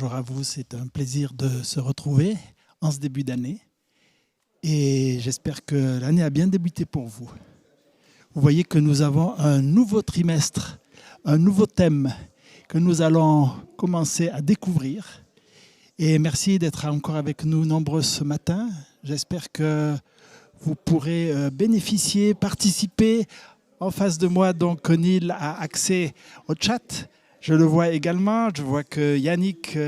bonjour à vous. C'est un plaisir de se retrouver en ce début d'année. Et j'espère que l'année a bien débuté pour vous. Vous voyez que nous avons un nouveau trimestre, un nouveau thème que nous allons commencer à découvrir. Et merci d'être encore avec nous nombreux ce matin. J'espère que vous pourrez bénéficier, participer. En face de moi, donc, Neil a accès au chat. Je le vois également. Je vois que Yannick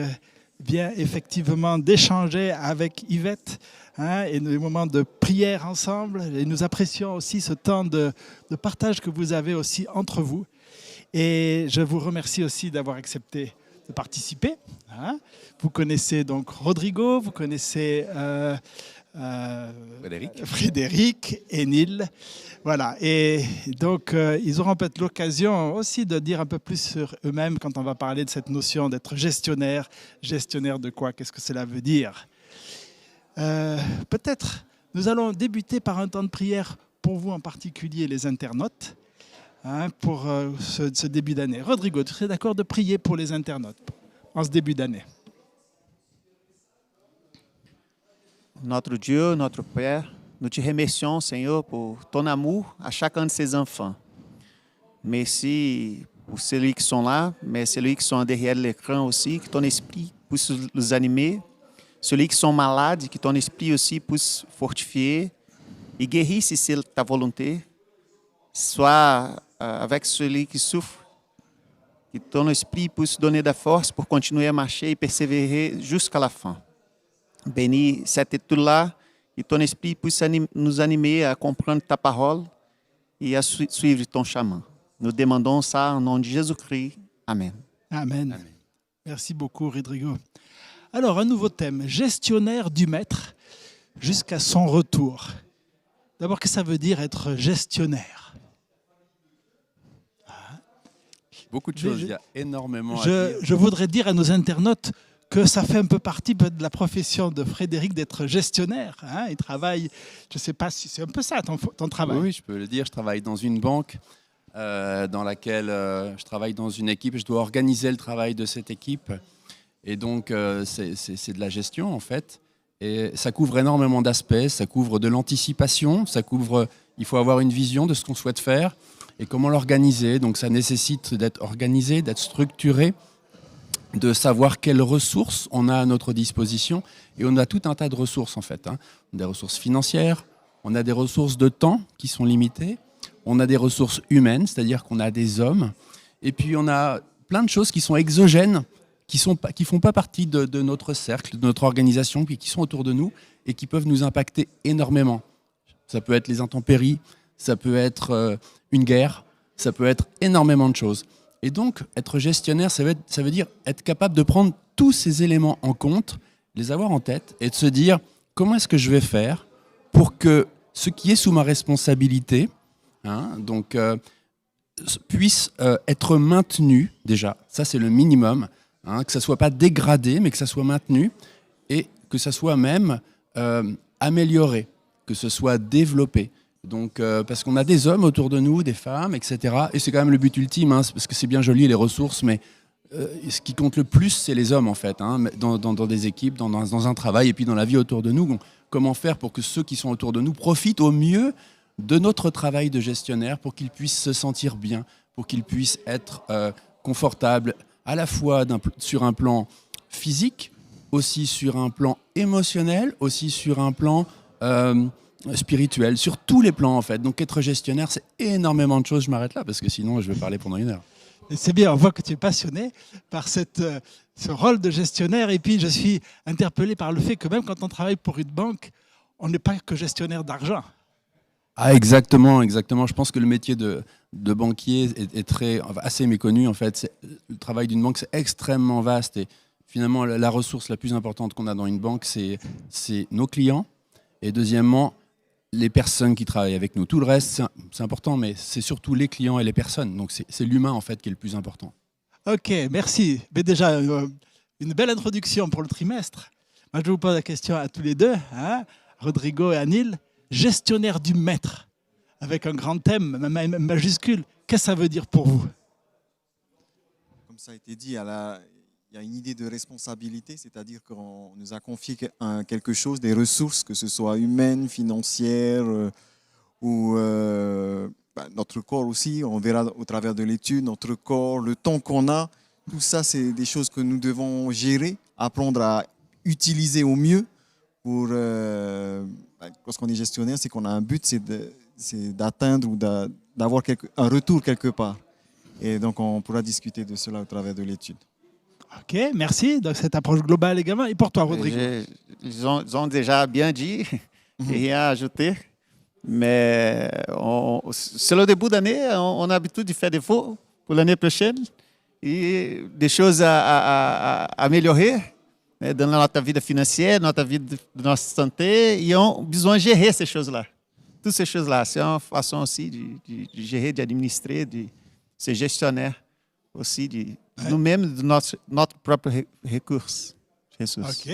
vient effectivement d'échanger avec Yvette et des moments de prière ensemble. Et nous apprécions aussi ce temps de partage que vous avez aussi entre vous. Et je vous remercie aussi d'avoir accepté de participer. Vous connaissez donc Rodrigo, vous connaissez Frédéric et Neil. Voilà. Et donc, ils auront peut-être l'occasion aussi de dire un peu plus sur eux-mêmes quand on va parler de cette notion d'être gestionnaire. Gestionnaire de quoi? Qu'est-ce que cela veut dire? Peut-être, nous allons débuter par un temps de prière pour vous en particulier, les internautes, pour ce début d'année. Rodrigo, tu serais d'accord de prier pour les internautes en ce début d'année? Notre Dieu, notre Père, nous te remercions, Seigneur, pour ton amour à chacun de ces enfants. Merci pour ceux qui sont là, mais ceux qui sont derrière l'écran aussi, que ton esprit puisse les animer. Ceux qui sont malades, que ton esprit aussi puisse fortifier et guérir si c'est ta volonté. Soit avec ceux qui souffrent, que ton esprit puisse donner de la force pour continuer à marcher et persévérer jusqu'à la fin. Bénis cette étude-là, que ton esprit puisse nous animer à comprendre ta parole et à suivre ton chemin. Nous demandons ça au nom de Jésus-Christ. Amen. Amen. Amen. Merci beaucoup, Rodrigo. Alors, un nouveau thème, gestionnaire du maître jusqu'à son retour. D'abord, qu'est-ce que ça veut dire être gestionnaire? Beaucoup de choses, il y a énormément à dire. Je voudrais dire à nos internautes que ça fait un peu partie de la profession de Frédéric d'être gestionnaire. Il travaille, je ne sais pas si c'est un peu ça ton travail. Oui, je peux le dire. Je travaille dans une banque dans laquelle je travaille dans une équipe. Je dois organiser le travail de cette équipe. Et donc, c'est de la gestion, en fait. Et ça couvre énormément d'aspects. Ça couvre de l'anticipation. Il faut avoir une vision de ce qu'on souhaite faire et comment l'organiser. Donc, ça nécessite d'être organisé, d'être structuré, de savoir quelles ressources on a à notre disposition. Et on a tout un tas de ressources, en fait. On a des ressources financières, on a des ressources de temps qui sont limitées, on a des ressources humaines, c'est-à-dire qu'on a des hommes, et puis on a plein de choses qui sont exogènes, qui font pas partie de notre cercle, de notre organisation, puis qui sont autour de nous et qui peuvent nous impacter énormément. Ça peut être les intempéries, ça peut être une guerre, ça peut être énormément de choses. Et donc, être gestionnaire, ça veut dire être capable de prendre tous ces éléments en compte, les avoir en tête et de se dire comment est-ce que je vais faire pour que ce qui est sous ma responsabilité puisse être maintenu déjà. Ça, c'est le minimum. Que ça ne soit pas dégradé, mais que ça soit maintenu et que ça soit même amélioré, que ce soit développé. Donc, parce qu'on a des hommes autour de nous, des femmes, etc. Et c'est quand même le but ultime, parce que c'est bien joli les ressources, mais ce qui compte le plus, c'est les hommes en fait, dans des équipes, dans un travail et puis dans la vie autour de nous. Donc, comment faire pour que ceux qui sont autour de nous profitent au mieux de notre travail de gestionnaire pour qu'ils puissent se sentir bien, pour qu'ils puissent être confortables à la fois sur un plan physique, aussi sur un plan émotionnel, aussi sur un plan spirituel, sur tous les plans en fait. Donc être gestionnaire, c'est énormément de choses. Je m'arrête là parce que sinon je vais parler pendant une heure. Et c'est bien, on voit que tu es passionné par ce rôle de gestionnaire et puis je suis interpellé par le fait que même quand on travaille pour une banque, on n'est pas que gestionnaire d'argent. Ah exactement. Je pense que le métier de banquier est assez méconnu en fait. Le travail d'une banque, c'est extrêmement vaste et finalement la ressource la plus importante qu'on a dans une banque, c'est nos clients et deuxièmement, les personnes qui travaillent avec nous. Tout le reste, c'est important, mais c'est surtout les clients et les personnes. Donc, c'est l'humain, en fait, qui est le plus important. OK, merci. Mais déjà, une belle introduction pour le trimestre. Moi, je vous pose la question à tous les deux, Rodrigo et Anil. Gestionnaire du maître, avec un grand thème, majuscule. Qu'est-ce que ça veut dire pour vous? Comme ça a été dit, il il y a une idée de responsabilité, c'est-à-dire qu'on nous a confié quelque chose, des ressources, que ce soit humaines, financières ou notre corps aussi. On verra au travers de l'étude, notre corps, le temps qu'on a. Tout ça, c'est des choses que nous devons gérer, apprendre à utiliser au mieux. Lorsqu'on est gestionnaire, c'est qu'on a un but, c'est d'atteindre ou d'avoir un retour quelque part. Et donc, on pourra discuter de cela au travers de l'étude. Ok, merci de cette approche globale également. Et pour toi, Rodrigo? Ils ont déjà bien dit, rien à ajouter. Mais c'est le début d'année, on a l'habitude de faire des efforts pour l'année prochaine et des choses à améliorer dans notre vie financière, notre vie de notre santé. Et on a besoin de gérer ces choses-là. Toutes ces choses-là, c'est une façon aussi de gérer, d'administrer, de ser gestionnaire aussi de nous-mêmes, de notre propre ressource. Ok,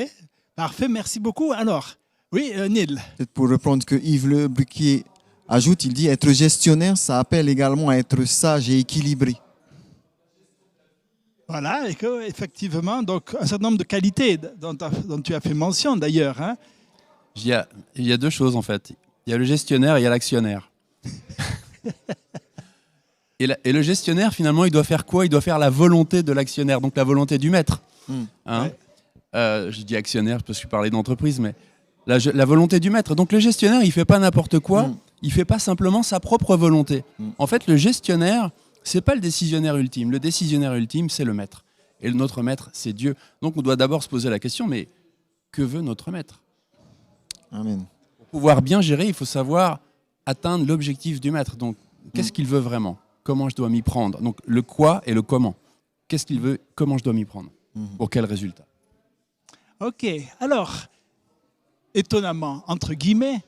parfait, merci beaucoup. Alors, oui, Neil. Peut-être pour reprendre ce que Yves Le Buquier ajoute, il dit être gestionnaire, ça appelle également à être sage et équilibré. Voilà, et effectivement, donc un certain nombre de qualités dont tu as fait mention d'ailleurs. Hein. Il y a deux choses en fait. Il y a le gestionnaire et il y a l'actionnaire. Et le gestionnaire, finalement, il doit faire quoi? Il doit faire la volonté de l'actionnaire, donc la volonté du maître. Hein, je dis actionnaire parce que je parlais d'entreprise, mais la volonté du maître. Donc le gestionnaire, il ne fait pas n'importe quoi, il ne fait pas simplement sa propre volonté. En fait, le gestionnaire, ce n'est pas le décisionnaire ultime. Le décisionnaire ultime, c'est le maître. Et notre maître, c'est Dieu. Donc on doit d'abord se poser la question, mais que veut notre maître? Amen. Pour pouvoir bien gérer, il faut savoir atteindre l'objectif du maître. Donc, qu'est-ce qu'il veut vraiment? Comment je dois m'y prendre? Donc, le quoi et le comment. Qu'est-ce qu'il veut? Comment je dois m'y prendre? Pour quel résultat? Ok, alors, étonnamment, entre guillemets,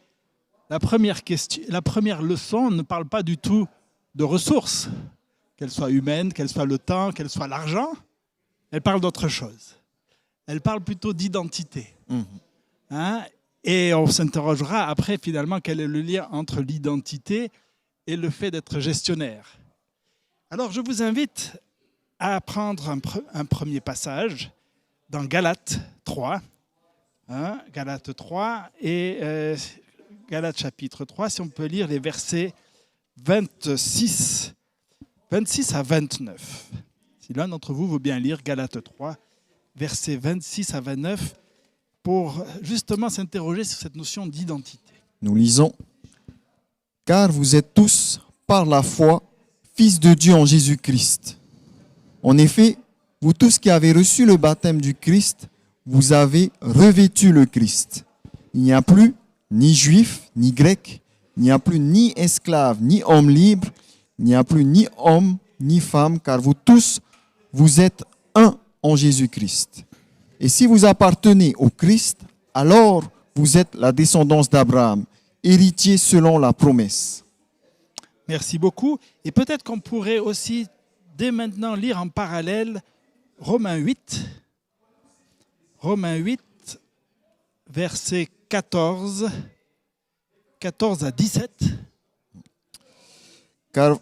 la première leçon ne parle pas du tout de ressources, qu'elles soient humaines, qu'elles soient le temps, qu'elles soient l'argent. Elle parle d'autre chose. Elle parle plutôt d'identité. Hein? Et on s'interrogera après, finalement, quel est le lien entre l'identité et le fait d'être gestionnaire. Alors, je vous invite à prendre un premier passage dans Galates 3. Hein, Galates 3 et Galates chapitre 3, si on peut lire les versets 26 à 29. Si l'un d'entre vous veut bien lire Galates 3, versets 26 à 29, pour justement s'interroger sur cette notion d'identité. Nous lisons « Car vous êtes tous, par la foi, fils de Dieu en Jésus-Christ. En effet, vous tous qui avez reçu le baptême du Christ, vous avez revêtu le Christ. Il n'y a plus ni juif, ni grec, il n'y a plus ni esclave, ni homme libre, il n'y a plus ni homme, ni femme, car vous tous, vous êtes un en Jésus-Christ. Et si vous appartenez au Christ, alors vous êtes la descendance d'Abraham, héritier selon la promesse. » Merci beaucoup. Et peut-être qu'on pourrait aussi, dès maintenant, lire en parallèle Romains 8. Romains 8, versets 14 à 17. Car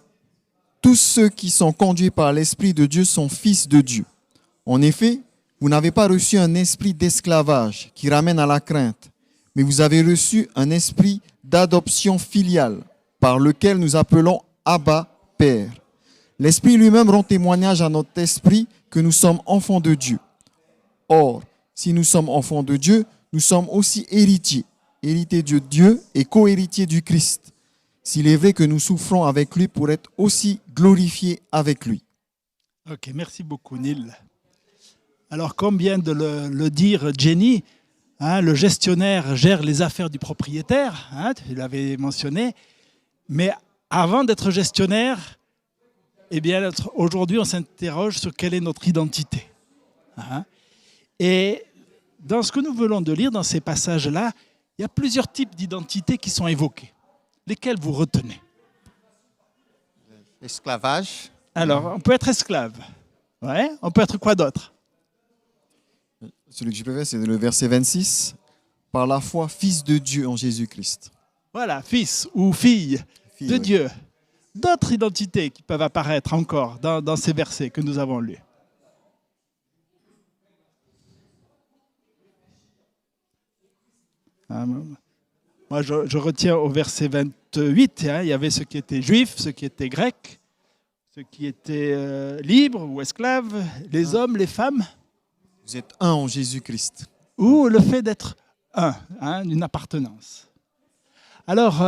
tous ceux qui sont conduits par l'Esprit de Dieu sont fils de Dieu. En effet, vous n'avez pas reçu un esprit d'esclavage qui ramène à la crainte, mais vous avez reçu un esprit d'adoption filiale, par lequel nous appelons Abba, Père. L'Esprit lui-même rend témoignage à notre esprit que nous sommes enfants de Dieu. Or, si nous sommes enfants de Dieu, nous sommes aussi héritiers, héritiers de Dieu et co-héritiers du Christ, s'il est vrai que nous souffrons avec lui pour être aussi glorifiés avec lui. Ok, merci beaucoup, Neil. Alors, comme vient de le dire Jenny, hein, le gestionnaire gère les affaires du propriétaire, hein, tu l'avais mentionné, mais avant d'être gestionnaire, eh bien, aujourd'hui, on s'interroge sur quelle est notre identité. Hein. Et dans ce que nous venons de lire, dans ces passages-là, il y a plusieurs types d'identités qui sont évoqués. Lesquels vous retenez? Esclavage. Alors, on peut être esclave. Ouais. On peut être quoi d'autre? Celui que je préfère, c'est le verset 26. Par la foi, fils de Dieu en Jésus-Christ. Voilà, fils ou fille de oui. Dieu. D'autres identités qui peuvent apparaître encore dans ces versets que nous avons lus. Hein, moi, je retiens au verset 28, hein, il y avait ceux qui étaient juifs, ceux qui étaient grecs, ceux qui étaient libres ou esclaves, les hommes, les femmes, Vous êtes un en Jésus-Christ. ou le fait d'être un, hein, une appartenance. Alors,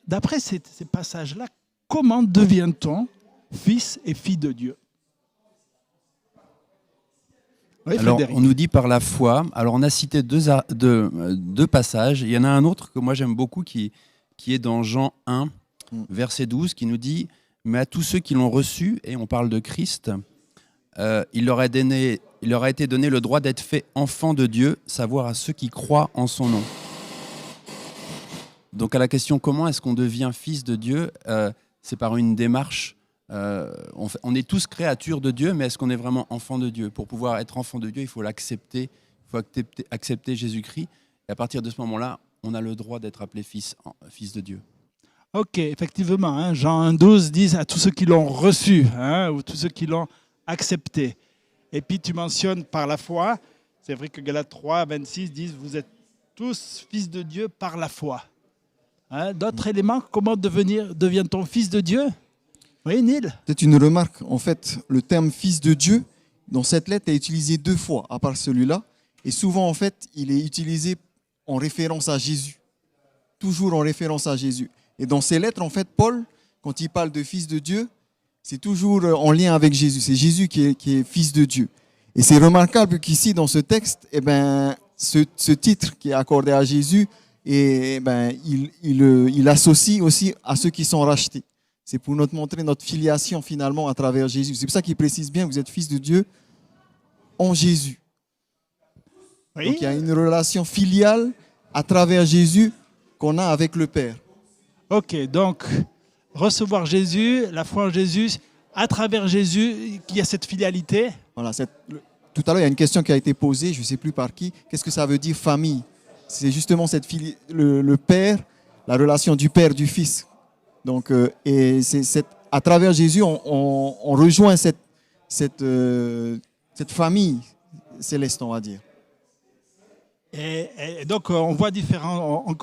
d'après ces passages-là, comment devient-on fils et fille de Dieu? Oui, Alors, Frédéric. on nous dit par la foi. Alors, on a cité deux passages. Il y en a un autre que moi j'aime beaucoup qui est dans Jean 1, verset 12, qui nous dit « Mais à tous ceux qui l'ont reçu, et on parle de Christ, il leur a été donné le droit d'être fait enfants de Dieu, savoir à ceux qui croient en son nom. » Donc, à la question « Comment est-ce qu'on devient fils de Dieu ?» c'est par une démarche. On est tous créatures de Dieu, mais est-ce qu'on est vraiment enfant de Dieu? Pour pouvoir être enfant de Dieu, il faut l'accepter, il faut accepter Jésus-Christ. Et à partir de ce moment-là, on a le droit d'être appelé fils de Dieu. Ok, effectivement, hein, Jean 1,12 dit à tous ceux qui l'ont reçu, hein, ou tous ceux qui l'ont accepté. Et puis tu mentionnes par la foi, c'est vrai que Galates 3, 26 disent vous êtes tous fils de Dieu par la foi. Hein, d'autres éléments, comment devient-on fils de Dieu? Oui, Neil? Peut-être une remarque. En fait, le terme fils de Dieu, dans cette lettre, est utilisé 2 fois, à part celui-là. Et souvent, en fait, il est utilisé en référence à Jésus. Toujours en référence à Jésus. Et dans ces lettres, en fait, Paul, quand il parle de fils de Dieu, c'est toujours en lien avec Jésus. C'est Jésus qui est fils de Dieu. Et c'est remarquable qu'ici, dans ce texte, ce titre qui est accordé à Jésus, il associe aussi à ceux qui sont rachetés. C'est pour nous montrer notre filiation finalement à travers Jésus. C'est pour ça qu'il précise bien, vous êtes fils de Dieu en Jésus. Oui. Donc il y a une relation filiale à travers Jésus qu'on a avec le Père. Ok, donc recevoir Jésus, la foi en Jésus, à travers Jésus, il y a cette filialité. Voilà, tout à l'heure, il y a une question qui a été posée, je ne sais plus par qui. Qu'est-ce que ça veut dire famille? C'est justement le Père, la relation du Père, du Fils. Donc, à travers Jésus, on rejoint cette famille céleste, on va dire. Et donc, on voit différentes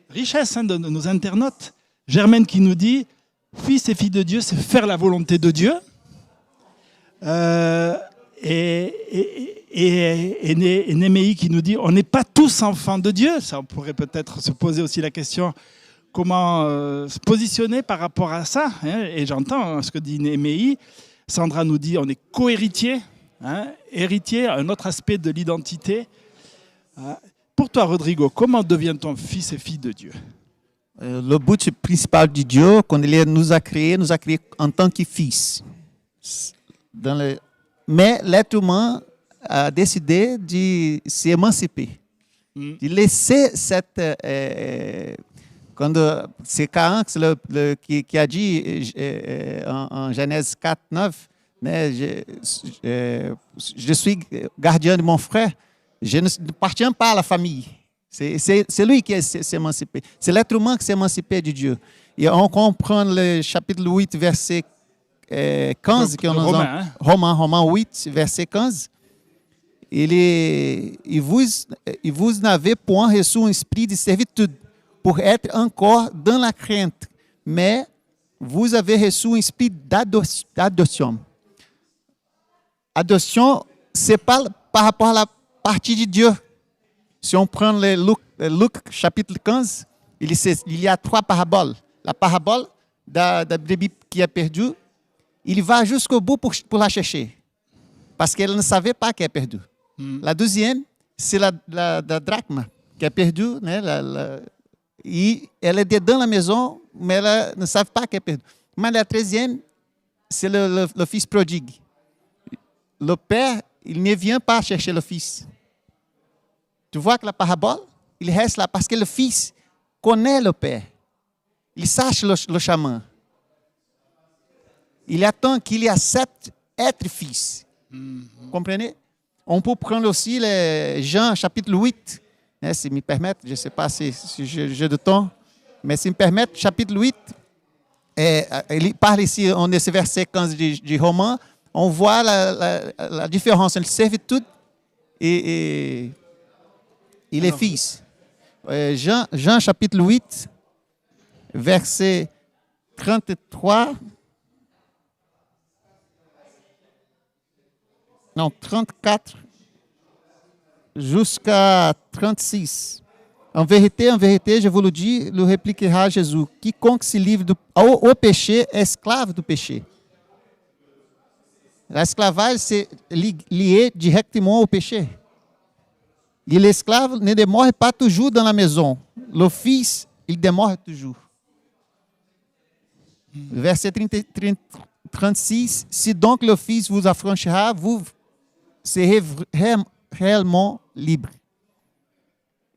richesses, hein, de nos internautes. Germaine qui nous dit fils et fille de Dieu, c'est faire la volonté de Dieu. Et Néméie qui nous dit on n'est pas tous enfants de Dieu. Ça, on pourrait peut-être se poser aussi la question comment se positionner par rapport à ça, hein. Et j'entends ce que dit Néméie. Sandra nous dit on est co-héritier, hein, héritier, un autre aspect de l'identité. Pour toi, Rodrigo, comment devient-on fils et fille de Dieu? Le but principal de Dieu, quand il nous a créés en tant que fils. Mais l'être humain a décidé de s'émanciper, de laisser cette... c'est Cain qui a dit en Genèse 4, 9, né, je suis gardien de mon frère, je ne appartiens pas à la famille. C'est lui qui s'est émancipé. C'est l'être humain qui s'est émancipé de Dieu. Et on comprend le chapitre 8, verset 15, Romains 8, verset 15. Vous n'avez point reçu un esprit de servitude pour être encore dans la crainte, mais vous avez reçu un esprit d'adoption. Adoption, c'est pas par rapport à la partie de Dieu. Si on prend Luc chapitre 15, il y a 3 paraboles. La parabole da brebis qui est perdue, il va jusqu'au bout pour la chercher, parce qu'elle ne savait pas qu'elle est perdue. La deuxième, c'est la drachme qui est perdue, né? E ela é dedans la maison, mais ela ne savent pas qu'elle est perdue. Mais la troisième, c'est le fils prodigue. Le père, il ne vient pas chercher le fils. Tu vois que la parabole, il reste là parce que le fils connaît le père. Il sache le chemin. Il attend qu'il accepte être fils. Vous comprenez? On peut prendre aussi Jean chapitre 8. Si me permettre, je ne sais pas si j'ai de temps, mais si me permettre, chapitre 8, il parle ici, nesse verset 15 de Romains, on voit la différence entre servitude et les fils. Jean chapitre 8, verset 33. Non, 34 jusqu'à 36. En vérité, je vous le dis, le répliquera Jésus. Quiconque se livre au péché est esclave du péché. L'esclavage, c'est lié directement au péché. Et l'esclave ne demeure pas toujours dans la maison. Le fils, il demeure toujours. Verset 36. Si donc le fils vous affranchira, vous serez réellement libre.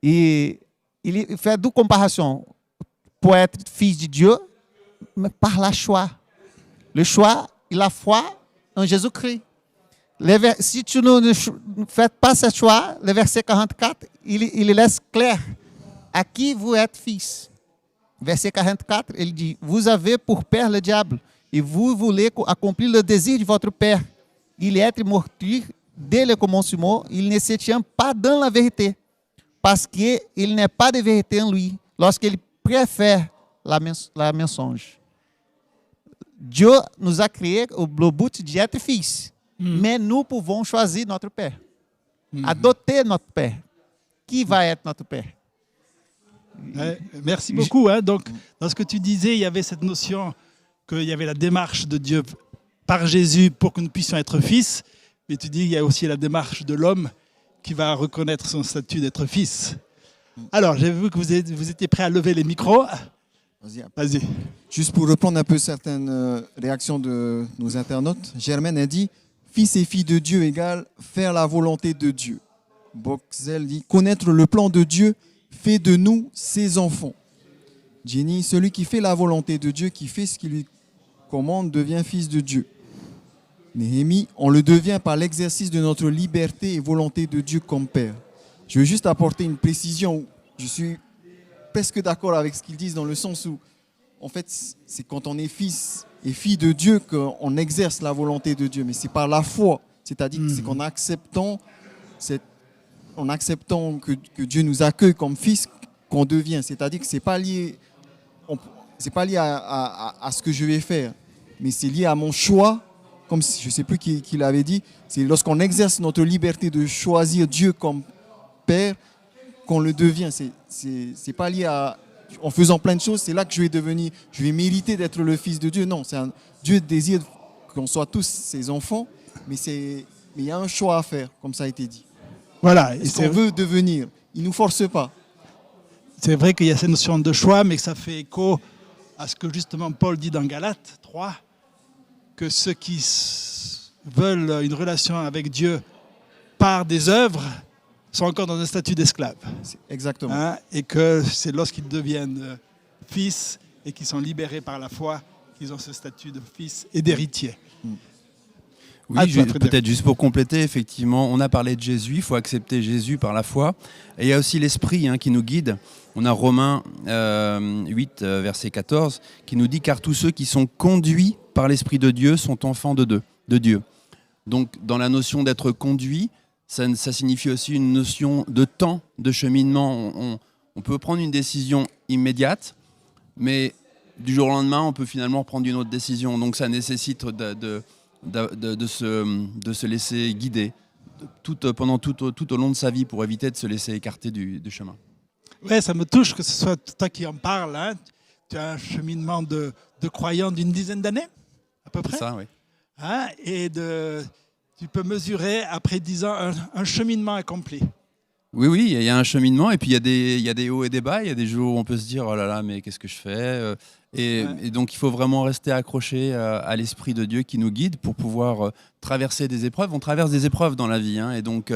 Et il fait deux comparaisons pour être fils de Dieu, mais par le choix. Le choix et la foi en Jésus-Christ. Si tu ne fais pas ce choix, le verset 44, il laisse clair à qui vous êtes fils. Verset 44, il dit, vous avez pour père le diable, et vous voulez accomplir le désir de votre père. Il est meurtrier dès le commencement, il ne se tient pas dans la vérité, parce qu'il n'est pas de vérité en lui, lorsqu'il préfère la mensonge. Dieu nous a créés au but d'être fils, mais nous pouvons choisir notre père, adopter notre père. Qui va être notre père? Merci beaucoup. Donc, dans ce que tu disais, il y avait cette notion qu'il y avait la démarche de Dieu par Jésus pour que nous puissions être fils, mais tu dis qu'il y a aussi la démarche de l'homme qui va reconnaître son statut d'être fils. Alors, j'ai vu que vous étiez prêts à lever les micros. Vas-y. Juste pour reprendre un peu certaines réactions de nos internautes, Germaine a dit « Fils et filles de Dieu égale faire la volonté de Dieu ». Boxel dit « Connaître le plan de Dieu fait de nous ses enfants ». Jenny, celui qui fait la volonté de Dieu, qui fait ce qu'il lui commande, devient fils de Dieu. Néhémie, on le devient par l'exercice de notre liberté et volonté de Dieu comme Père. Je veux juste apporter une précision. Je suis presque d'accord avec ce qu'ils disent dans le sens où, en fait, c'est quand on est fils et fille de Dieu qu'on exerce la volonté de Dieu. Mais c'est par la foi. C'est-à-dire que c'est qu'en acceptant, que Dieu nous accueille comme fils qu'on devient. C'est-à-dire que ce n'est pas lié, à ce que je vais faire, mais c'est lié à mon choix. Comme je ne sais plus qui l'avait dit, c'est lorsqu'on exerce notre liberté de choisir Dieu comme Père qu'on le devient. C'est pas lié en faisant plein de choses, c'est là que je vais mériter d'être le fils de Dieu. Non, Dieu désire qu'on soit tous ses enfants, mais il y a un choix à faire, comme ça a été dit. Voilà. Est-ce qu'on veut devenir? Il ne nous force pas. C'est vrai qu'il y a cette notion de choix, mais que ça fait écho à ce que justement Paul dit dans Galates 3, que ceux qui veulent une relation avec Dieu par des œuvres sont encore dans un statut d'esclave. Exactement. Et que c'est lorsqu'ils deviennent fils et qu'ils sont libérés par la foi qu'ils ont ce statut de fils et d'héritier. Oui, peut-être juste pour compléter, effectivement, on a parlé de Jésus, il faut accepter Jésus par la foi. Et il y a aussi l'Esprit qui nous guide. On a Romains 8, verset 14, qui nous dit « Car tous ceux qui sont conduits par l'Esprit de Dieu sont enfants de Dieu ». Donc, dans la notion d'être conduit, ça signifie aussi une notion de temps, de cheminement. On peut prendre une décision immédiate, mais du jour au lendemain, on peut finalement prendre une autre décision. Donc, ça nécessite de se laisser guider pendant tout au long de sa vie pour éviter de se laisser écarter du chemin. Oui, ça me touche que ce soit toi qui en parles. Tu as un cheminement de croyant d'une dizaine d'années, à peu près. C'est ça, oui. Et tu peux mesurer, après 10 ans, un cheminement accompli. Oui, il y a un cheminement, et puis il y a des hauts et des bas. Il y a des jours où on peut se dire « Oh là là, mais qu'est-ce que je fais ?» Et donc, il faut vraiment rester accroché à l'Esprit de Dieu qui nous guide pour pouvoir traverser des épreuves. On traverse des épreuves dans la vie, et donc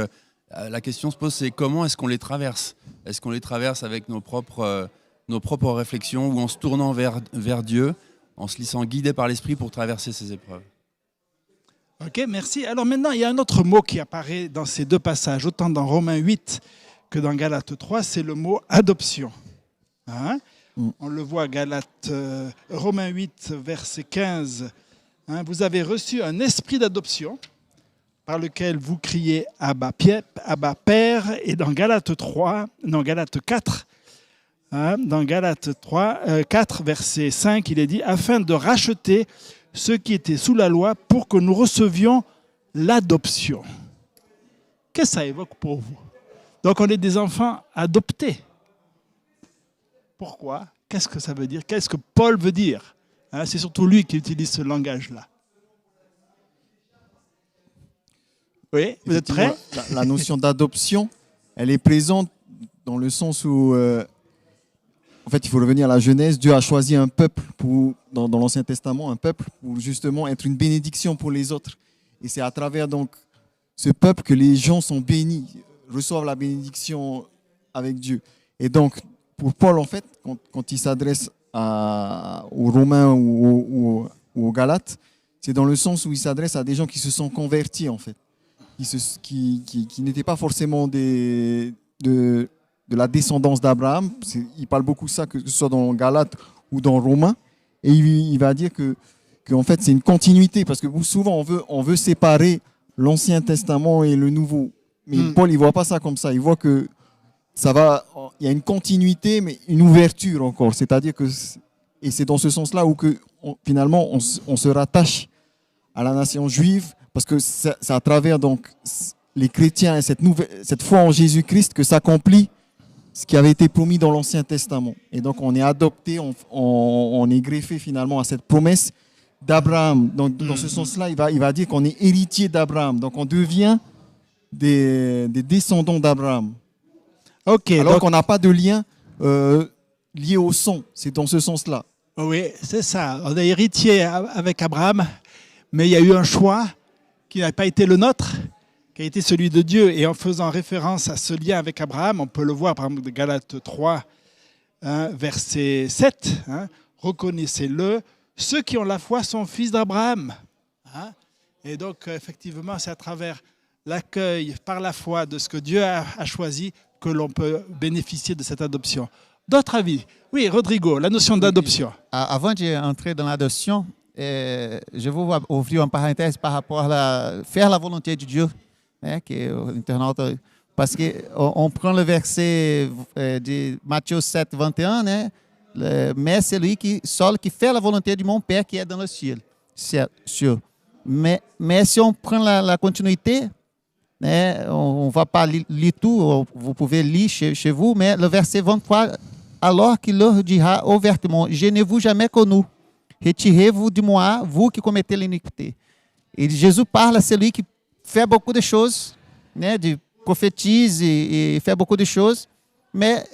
la question se pose, c'est comment est-ce qu'on les traverse? Est-ce qu'on les traverse avec nos propres réflexions ou en se tournant vers Dieu, en se laissant guider par l'Esprit pour traverser ces épreuves? Ok, merci. Alors maintenant, il y a un autre mot qui apparaît dans ces deux passages, autant dans Romains 8 que dans Galates 3, c'est le mot adoption. On le voit, Romains 8, verset 15. Vous avez reçu un esprit d'adoption par lequel vous criez Abba Père. Et dans Galates 4, Dans Galates 4, verset 5, il est dit « Afin de racheter ceux qui étaient sous la loi pour que nous recevions l'adoption. » Qu'est-ce que ça évoque pour vous? Donc on est des enfants adoptés. Pourquoi? Qu'est-ce que ça veut dire? Qu'est-ce que Paul veut dire? C'est surtout lui qui utilise ce langage-là. Oui, vous êtes prêts? La notion d'adoption, elle est présente dans le sens où, en fait, il faut revenir à la Genèse. Dieu a choisi un peuple dans l'Ancien Testament, un peuple pour justement être une bénédiction pour les autres. Et c'est à travers donc ce peuple que les gens sont bénis, reçoivent la bénédiction avec Dieu. Et donc, pour Paul, en fait, quand il s'adresse aux Romains ou aux Galates, c'est dans le sens où il s'adresse à des gens qui se sont convertis, en fait, qui n'étaient pas forcément de la descendance d'Abraham. Il parle beaucoup de ça, que ce soit dans Galates ou dans Romains. Et il va dire que en fait, c'est une continuité, parce que souvent, on veut séparer l'Ancien Testament et le Nouveau. Mais Paul, il ne voit pas ça comme ça. Il voit que il y a une continuité, mais une ouverture encore. C'est-à-dire que, et c'est dans ce sens-là où finalement, on se rattache à la nation juive, parce que c'est à travers donc les chrétiens et cette foi en Jésus-Christ que s'accomplit ce qui avait été promis dans l'Ancien Testament. Et donc, on est adopté, on est greffé finalement à cette promesse d'Abraham. Donc, dans ce sens-là, il va dire qu'on est héritier d'Abraham. Donc, on devient des descendants d'Abraham. Okay, alors qu'on n'a pas de lien lié au sang. C'est dans ce sens-là. Oui, c'est ça. On est héritier avec Abraham, mais il y a eu un choix qui n'a pas été le nôtre, qui a été celui de Dieu. Et en faisant référence à ce lien avec Abraham, on peut le voir par exemple de Galates 3, verset 7. Reconnaissez-le, ceux qui ont la foi sont fils d'Abraham. Et donc, effectivement, c'est à travers l'accueil par la foi de ce que Dieu a choisi que l'on peut bénéficier de cette adoption. D'autres avis? Oui, Rodrigo, la notion d'adoption. Avant d'entrer dans l'adoption, je vais ouvrir une parenthèse par rapport à faire la volonté de Dieu, que l'internaute, parce qu'on prend le verset de Matthieu 7, 21, mais c'est lui qui fait la volonté de mon Père qui est dans le ciel. Mais si on prend la continuité, on ne va pas lire tout, vous pouvez lire chez vous, mais le verset 23, alors qu'il leur dira ouvertement, je ne vous jamais connu, retirez-vous de moi, vous qui commettez l'iniquité. Et Jésus parle à celui qui fait beaucoup de choses, de prophétise et fait beaucoup de choses, mais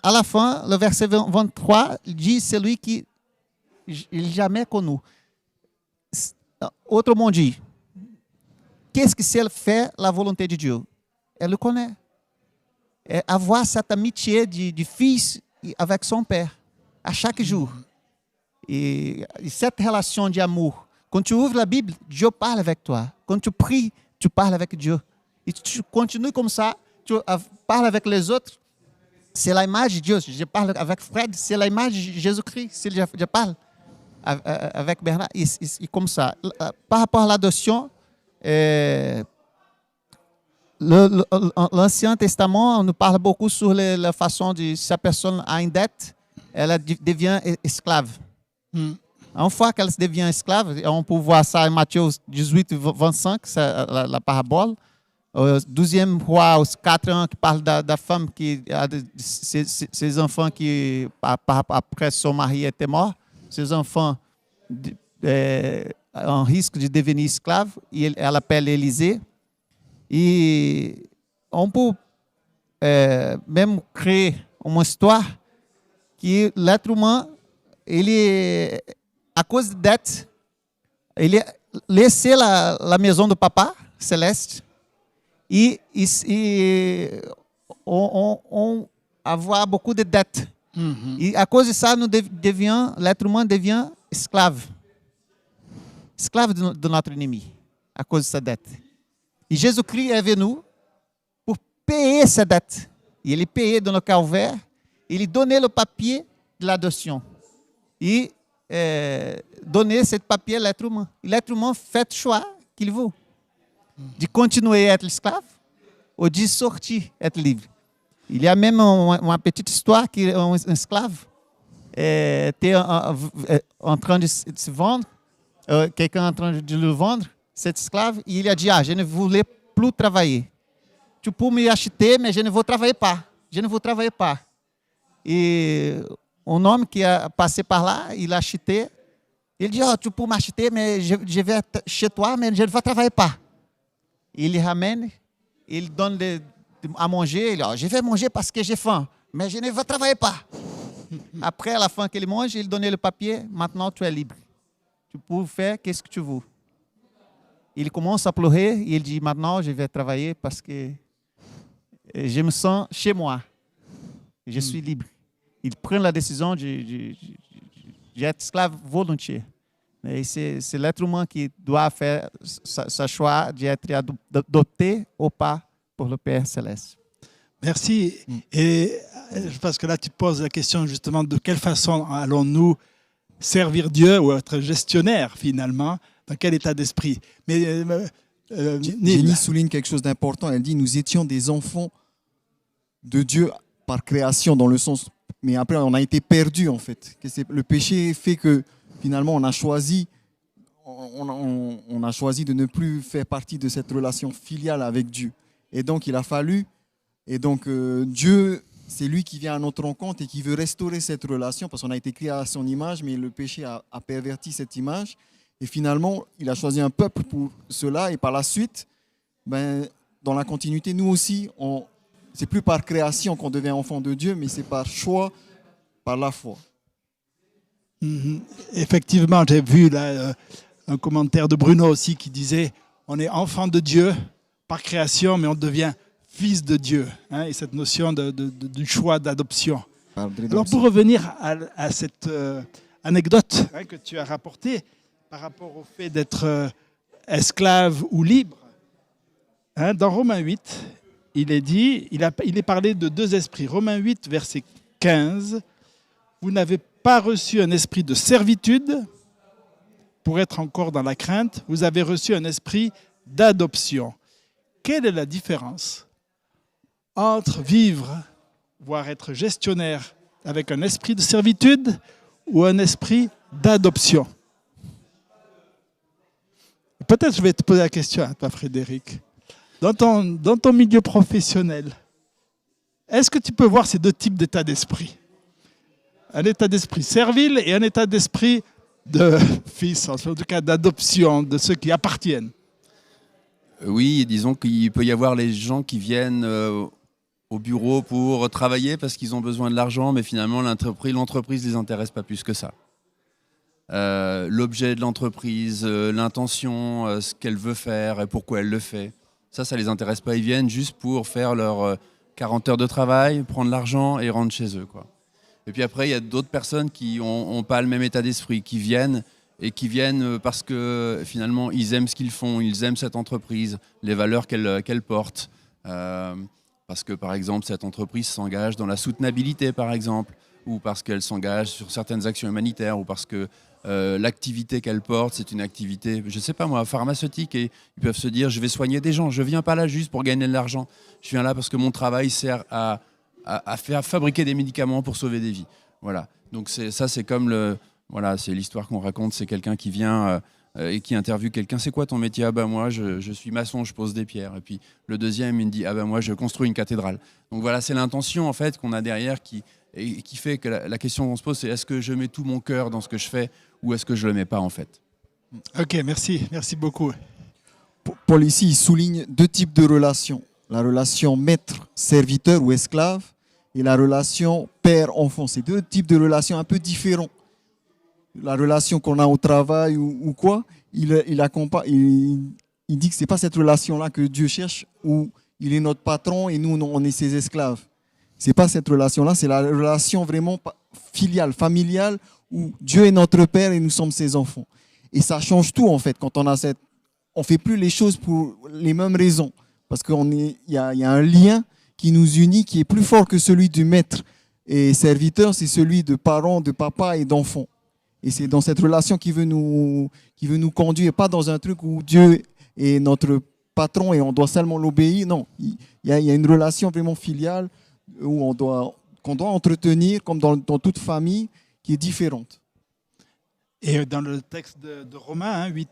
à la fin, le verset 23 dit celui qui jamais connu. Autrement dit, qu'est-ce que c'est faire la volonté de Dieu? Elle le connaît. É avoir cette amitié de fils avec son père, à chaque jour. Et cette relation d'amour. Quand tu ouvres la Bible, Dieu parle avec toi. Quand tu pries, tu parles avec Dieu. Et tu continues comme ça, tu parles avec les autres. C'est l'image de Dieu. Je parle avec Fred, c'est l'image de Jésus-Christ. Je parle avec Bernard. Et comme ça. Par rapport à l'adoption, l'Ancien Testament nous parle beaucoup sur la façon de, si la personne a une dette, elle devient esclave. Une fois qu'elle devient esclave, on peut voir ça en Matthieu 18, 25, c'est la parabole. 12e roi, 4 ans, qui parle de la femme qui a ses enfants qui, après son mari était mort, ses enfants en risque de devenir esclave, et elle appelle Élisée. Et on peut même créer une histoire que l'être humain, à cause de dette, il a laissé la maison de papa céleste et on avoir beaucoup de dettes. Et à cause de ça, l'être humain devient esclave. Esclave de notre ennemi, à cause de sa dette. Et Jésus-Christ est venu pour payer sa dette. Il est payé dans le calvaire. Il donnait le papier de l'adoption. Et donner ce papier à l'être humain. L'être humain fait le choix qu'il veut. De continuer à être esclave ou de sortir, être livre. Il y a même uma petite histoire qu'un esclave était en train de se vendre, quelqu'un en train de le vendre, cet esclave, et il a dit, je ne voulais plus travailler. Tu peux me acheter, mais je ne veux travailler pas. Je ne veux travailler pas. Et un homme qui a passé par là, il a acheté. Il dit, tu peux m'acheter, mais je vais chez toi, mais je ne vais travailler pas. Il ramène, il donne à manger. Il dit, je vais manger parce que j'ai faim, mais je ne vais travailler pas. Après, à la fin qu'il mange, il donne le papier. Maintenant, tu es libre. Tu peux faire qu'est-ce que tu veux. Il commence à pleurer et il dit, maintenant, je vais travailler parce que je me sens chez moi. Je suis libre. Il prend la décision d'être esclave volontiers. Et c'est l'être humain qui doit faire ce choix d'être adopté ou pas pour le Père Céleste. Merci. Et parce que là, tu poses la question justement de quelle façon allons-nous servir Dieu ou être gestionnaire finalement, dans quel état d'esprit. Mais Jenny souligne quelque chose d'important. Elle dit, nous étions des enfants de Dieu par création, dans le sens, mais après on a été perdus en fait. Le péché fait que finalement on a choisi de ne plus faire partie de cette relation filiale avec Dieu. Et donc il a fallu, Dieu, c'est lui qui vient à notre rencontre et qui veut restaurer cette relation parce qu'on a été créé à son image, mais le péché a perverti cette image. Et finalement, il a choisi un peuple pour cela. Et par la suite, dans la continuité, nous aussi, c'est plus par création qu'on devient enfant de Dieu, mais c'est par choix, par la foi. Effectivement, j'ai vu là, un commentaire de Bruno aussi qui disait on est enfant de Dieu par création, mais on devient fils de Dieu. Hein, et cette notion du choix d'adoption. Alors pour revenir à cette anecdote que tu as rapportée par rapport au fait d'être esclave ou libre, dans Romains 8, il est parlé de deux esprits. Romains 8, verset 15. Vous n'avez pas reçu un esprit de servitude pour être encore dans la crainte. Vous avez reçu un esprit d'adoption. Quelle est la différence entre vivre, voire être gestionnaire avec un esprit de servitude ou un esprit d'adoption? Peut-être je vais te poser la question à toi, Frédéric. Dans ton milieu professionnel, est-ce que tu peux voir ces deux types d'état d'esprit? Un état d'esprit servile et un état d'esprit de fils, en tout cas d'adoption, de ceux qui appartiennent. Oui, disons qu'il peut y avoir les gens qui viennent au bureau pour travailler parce qu'ils ont besoin de l'argent, mais finalement l'entreprise ne les intéresse pas plus que ça. L'objet de l'entreprise, l'intention, ce qu'elle veut faire et pourquoi elle le fait, ça les intéresse pas. Ils viennent juste pour faire leurs 40 heures de travail, prendre l'argent et rentrer chez eux, quoi. Et puis après, il y a d'autres personnes qui n'ont pas le même état d'esprit, qui viennent parce que finalement, ils aiment ce qu'ils font, ils aiment cette entreprise, les valeurs qu'elle porte. Parce que, par exemple, cette entreprise s'engage dans la soutenabilité, par exemple, ou parce qu'elle s'engage sur certaines actions humanitaires, ou parce que l'activité qu'elle porte, c'est une activité, je ne sais pas moi, pharmaceutique, et ils peuvent se dire, je vais soigner des gens, je ne viens pas là juste pour gagner de l'argent, je viens là parce que mon travail sert à faire fabriquer des médicaments pour sauver des vies. Voilà. Donc c'est comme c'est l'histoire qu'on raconte, c'est quelqu'un qui vient et qui interviewe quelqu'un. C'est quoi ton métier? Ah ben moi je suis maçon, je pose des pierres. Et puis le deuxième il me dit ah ben moi je construis une cathédrale. Donc voilà, c'est l'intention en fait qu'on a derrière qui fait que la question qu'on se pose, c'est est-ce que je mets tout mon cœur dans ce que je fais ou est-ce que je le mets pas en fait? Ok, merci beaucoup. Paul ici il souligne deux types de relations. La relation maître-serviteur ou esclave et la relation père-enfant. C'est deux types de relations un peu différents. La relation qu'on a au travail ou quoi, il dit que ce n'est pas cette relation-là que Dieu cherche où il est notre patron et nous, on est ses esclaves. Ce n'est pas cette relation-là, c'est la relation vraiment filiale, familiale où Dieu est notre père et nous sommes ses enfants. Et ça change tout en fait quand on ne fait plus les choses pour les mêmes raisons. Parce qu'il y a un lien qui nous unit, qui est plus fort que celui du maître et serviteur, c'est celui de parents, de papa et d'enfants. Et c'est dans cette relation qui veut nous conduire, pas dans un truc où Dieu est notre patron et on doit seulement l'obéir. Non, il y a une relation vraiment filiale qu'on doit entretenir, comme dans toute famille, qui est différente. Et dans le texte de Romains 8,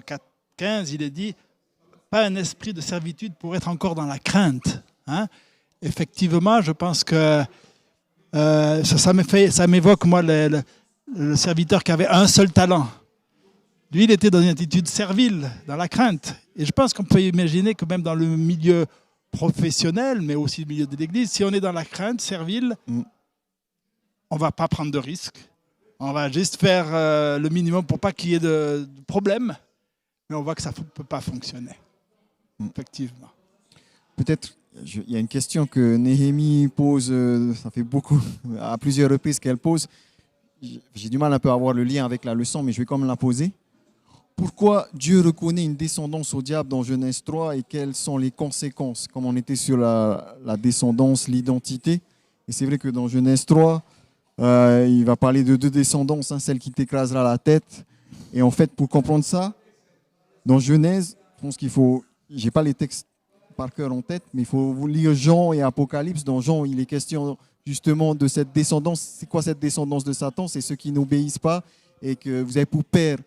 4, 15, il est dit « Pas un esprit de servitude pour être encore dans la crainte. » Effectivement, je pense que ça m'évoque, moi, le serviteur qui avait un seul talent. Lui, il était dans une attitude servile, dans la crainte. Et je pense qu'on peut imaginer que même dans le milieu professionnel, mais aussi le milieu de l'Église, si on est dans la crainte servile, on ne va pas prendre de risques. On va juste faire le minimum pour pas qu'il y ait de problème. Mais on voit que ça ne peut pas fonctionner. Effectivement. Peut-être, il y a une question que Néhémie pose, ça fait beaucoup, à plusieurs reprises qu'elle pose. J'ai du mal un peu à avoir le lien avec la leçon, mais je vais quand même la poser. Pourquoi Dieu reconnaît une descendance au diable dans Genèse 3 et quelles sont les conséquences? Comme on était sur la descendance, l'identité. Et c'est vrai que dans Genèse 3, il va parler de deux descendances, celle qui t'écrasera la tête. Et en fait, pour comprendre ça, dans Genèse, je pense qu'il faut, je n'ai pas les textes par cœur en tête, mais il faut vous lire Jean et Apocalypse. Dans Jean, il est question justement de cette descendance. C'est quoi cette descendance de Satan? C'est ceux qui n'obéissent pas et que vous avez pour père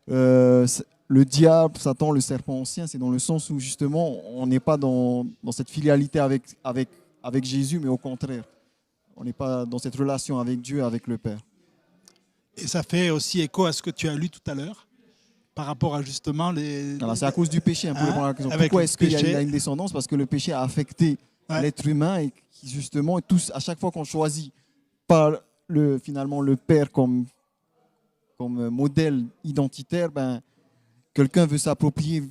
le diable, Satan, le serpent ancien. C'est dans le sens où justement on n'est pas dans cette filialité avec Jésus, mais au contraire, on n'est pas dans cette relation avec Dieu, avec le Père. Et ça fait aussi écho à ce que tu as lu tout à l'heure, par rapport à justement les... Alors, c'est à cause du péché. Pourquoi est-ce qu'il y a une descendance? Parce que le péché a affecté l'être humain et justement, à chaque fois qu'on choisit par finalement le Père comme modèle identitaire, quelqu'un veut s'approprier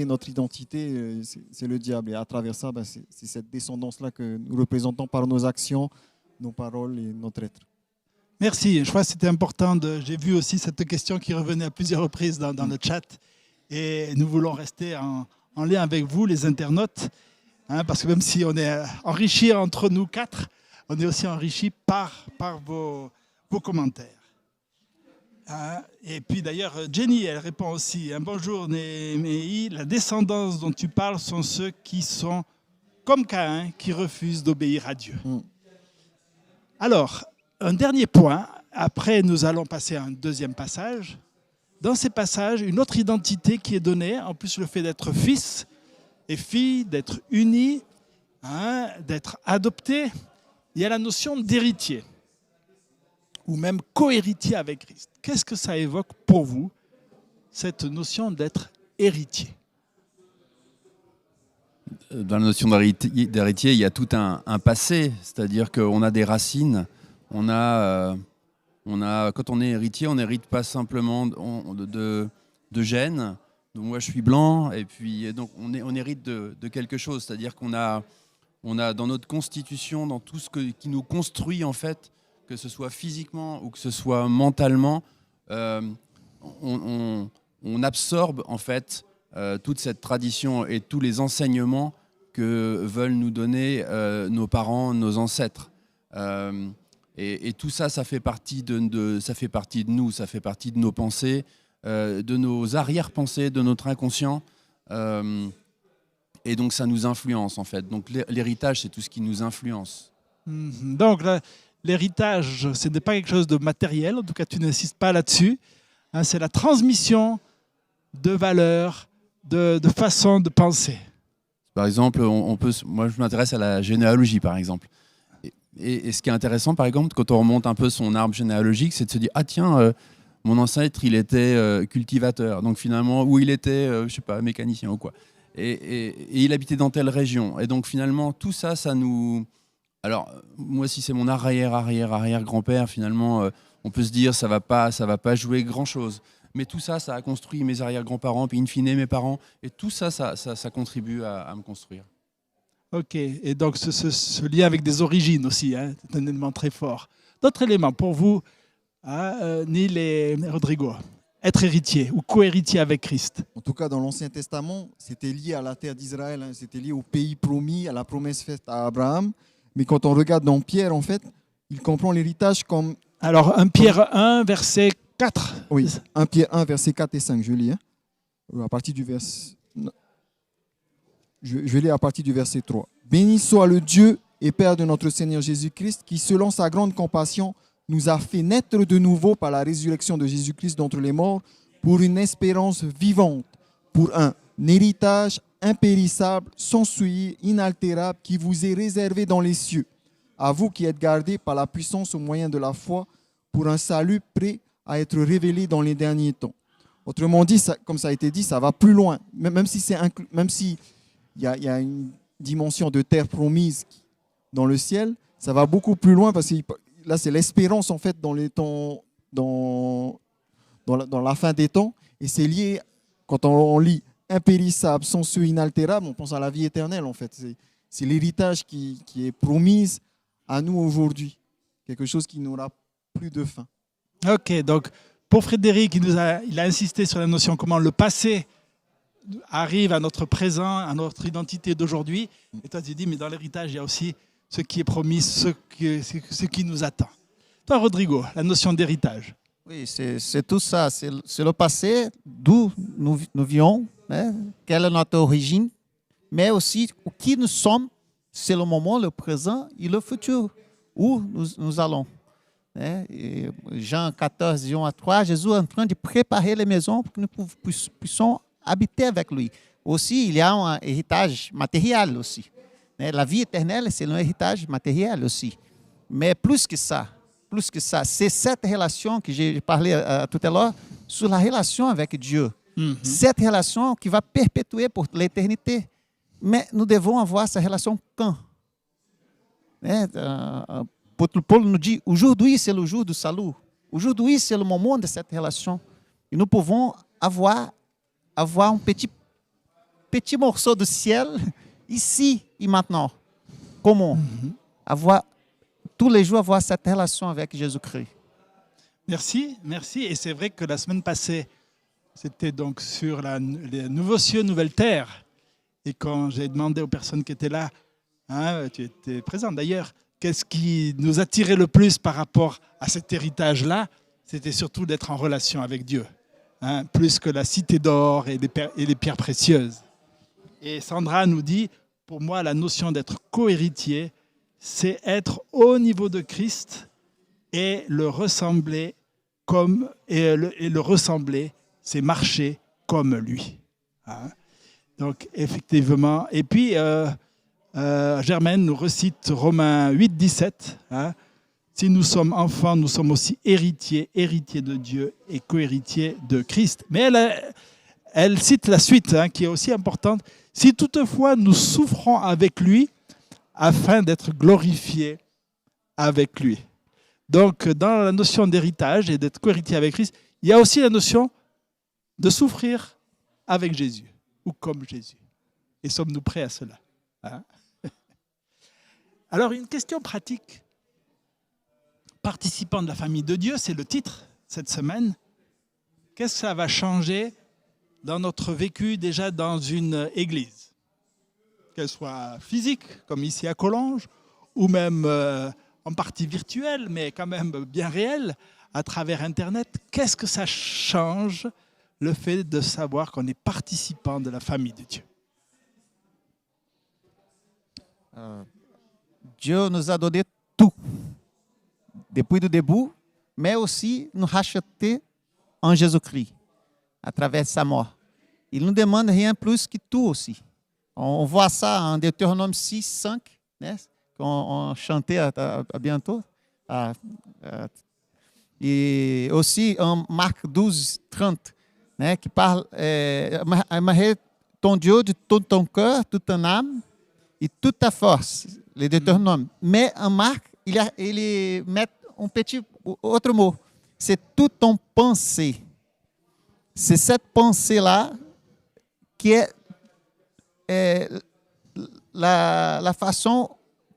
notre identité, c'est le diable. Et à travers ça, c'est cette descendance-là que nous représentons par nos actions, nos paroles et notre être. Merci. Je crois que c'était important. J'ai vu aussi cette question qui revenait à plusieurs reprises dans le chat. Et nous voulons rester en lien avec vous, les internautes, parce que même si on est enrichis entre nous quatre, on est aussi enrichis par vos commentaires. Et puis d'ailleurs, Jenny, elle répond aussi. Bonjour Néhémie, la descendance dont tu parles sont ceux qui sont comme Caïn, qui refusent d'obéir à Dieu. Alors, un dernier point, après nous allons passer à un deuxième passage. Dans ces passages, une autre identité qui est donnée, en plus le fait d'être fils et fille, d'être unis, d'être adopté, il y a la notion d'héritier, ou même co-héritier avec Christ. Qu'est-ce que ça évoque pour vous, cette notion d'être héritier? Dans la notion d'héritier, il y a tout un passé, c'est-à-dire qu'on a des racines. Quand on est héritier, on n'hérite pas simplement de gènes. Donc moi, je suis blanc, et puis donc on hérite de quelque chose. C'est-à-dire qu'on a dans notre constitution, dans tout ce qui nous construit en fait, que ce soit physiquement ou que ce soit mentalement, on absorbe en fait toute cette tradition et tous les enseignements que veulent nous donner nos parents, nos ancêtres. Et tout ça, ça fait partie de nous, ça fait partie de nos pensées, de nos arrière-pensées, de notre inconscient. Et donc, ça nous influence, en fait. Donc, l'héritage, c'est tout ce qui nous influence. Donc, l'héritage, ce n'est pas quelque chose de matériel. En tout cas, tu n'insistes pas là-dessus. C'est la transmission de valeurs, de façon de penser. Par exemple, moi, je m'intéresse à la généalogie, par exemple. Et ce qui est intéressant, par exemple, quand on remonte un peu son arbre généalogique, c'est de se dire « Ah tiens, mon ancêtre, il était cultivateur. Donc finalement, ou il était, je sais pas, mécanicien ou quoi. Et il habitait dans telle région. Et donc finalement, tout ça, ça nous... Alors, moi, si c'est mon arrière-grand-père, finalement, on peut se dire ça va pas jouer grand-chose. Mais tout ça, ça a construit mes arrière-grands-parents, puis in fine, mes parents. Et tout ça, ça contribue à me construire. Ok, et donc ce lien avec des origines aussi, c'est un élément très fort. D'autres éléments pour vous, Neil et Rodrigo, être héritier ou co-héritier avec Christ? En tout cas, dans l'Ancien Testament, c'était lié à la terre d'Israël, c'était lié au pays promis, à la promesse faite à Abraham. Mais quand on regarde dans Pierre, en fait, il comprend l'héritage comme... Alors, 1 Pierre 1, verset 4. Oui, 1 Pierre 1, verset 4 et 5, je lis. À partir du verset... Je vais lire à partir du verset 3. Béni soit le Dieu et Père de notre Seigneur Jésus-Christ, qui, selon sa grande compassion, nous a fait naître de nouveau par la résurrection de Jésus-Christ d'entre les morts, pour une espérance vivante, pour un héritage impérissable, sans souillure, inaltérable, qui vous est réservé dans les cieux, à vous qui êtes gardés par la puissance au moyen de la foi, pour un salut prêt à être révélé dans les derniers temps. Autrement dit, comme ça a été dit, ça va plus loin. Même si il y a une dimension de terre promise dans le ciel, ça va beaucoup plus loin parce que là, c'est l'espérance en fait dans les temps, dans la fin des temps. Et c'est lié, quand on lit impérissable, sans souillure, inaltérable, on pense à la vie éternelle en fait. C'est l'héritage qui est promise à nous aujourd'hui. Quelque chose qui n'aura plus de fin. Ok, donc pour Frédéric, il a insisté sur la notion comment le passé arrive à notre présent, à notre identité d'aujourd'hui. Et toi, tu dis, mais dans l'héritage, il y a aussi ce qui est promis, ce qui nous attend. Toi, Rodrigo, la notion d'héritage. Oui, c'est tout ça. C'est le passé, d'où nous venons, né? Quelle est notre origine, mais aussi o que nous sommes, c'est le moment, le présent et le futur, où nous allons. Né? Et Jean 14, 1 à 3, Jésus est en train de préparer les maisons pour que nous puissions habiter avec lui. Aussi, il y a un héritage matériel aussi. Né? La vie éternelle, c'est un héritage matériel aussi. Mais plus que ça, c'est cette relation que j'ai parlé tout à l'heure sur la relation avec Dieu. Cette relation qui va perpétuer pour l'éternité. Mais nous devons avoir cette relation quand? Paulo nous dit, aujourd'hui c'est le jour du salut. Aujourd'hui c'est le moment de cette relation. Et nous pouvons avoir un petit morceau de ciel ici et maintenant. Comment? Tous les jours avoir cette relation avec Jésus-Christ. Merci. Et c'est vrai que la semaine passée, c'était donc sur les nouveaux cieux, nouvelle terre. Et quand j'ai demandé aux personnes qui étaient là, tu étais présent d'ailleurs, qu'est-ce qui nous attirait le plus par rapport à cet héritage-là? C'était surtout d'être en relation avec Dieu, plus que la cité d'or et les pierres précieuses. Et Sandra nous dit, pour moi, la notion d'être co-héritier, c'est être au niveau de Christ et le ressembler le ressembler, c'est marcher comme lui. Donc, effectivement. Et puis, Germaine nous recite Romains 8, 17. Si nous sommes enfants, nous sommes aussi héritiers de Dieu et co-héritiers de Christ. Mais elle cite la suite, qui est aussi importante. Si toutefois nous souffrons avec lui, afin d'être glorifiés avec lui. Donc, dans la notion d'héritage et d'être co-héritier avec Christ, il y a aussi la notion de souffrir avec Jésus ou comme Jésus. Et sommes-nous prêts à cela? Alors, une question pratique. Participant de la famille de Dieu, c'est le titre cette semaine. Qu'est-ce que ça va changer dans notre vécu déjà dans une église? Qu'elle soit physique, comme ici à Collonges, ou même en partie virtuelle, mais quand même bien réelle, à travers Internet. Qu'est-ce que ça change, le fait de savoir qu'on est participant de la famille de Dieu? Dieu nous a donné tout, depuis le début, mais aussi nous racheter en Jésus-Christ, à travers sa mort. Il nous demande rien plus que tout aussi. On voit ça en Deutéronome 6, 5, né? Qu'on chantait à bientôt. Et aussi en Marc 12, 30, né? Qui parle aimerais ton Dieu de tout ton cœur, toute ton âme et toute ta force. Les Deutéronomes. Mais en Marc, il met un petit autre mot. C'est toute ton pensée. C'est cette pensée-là qui est la façon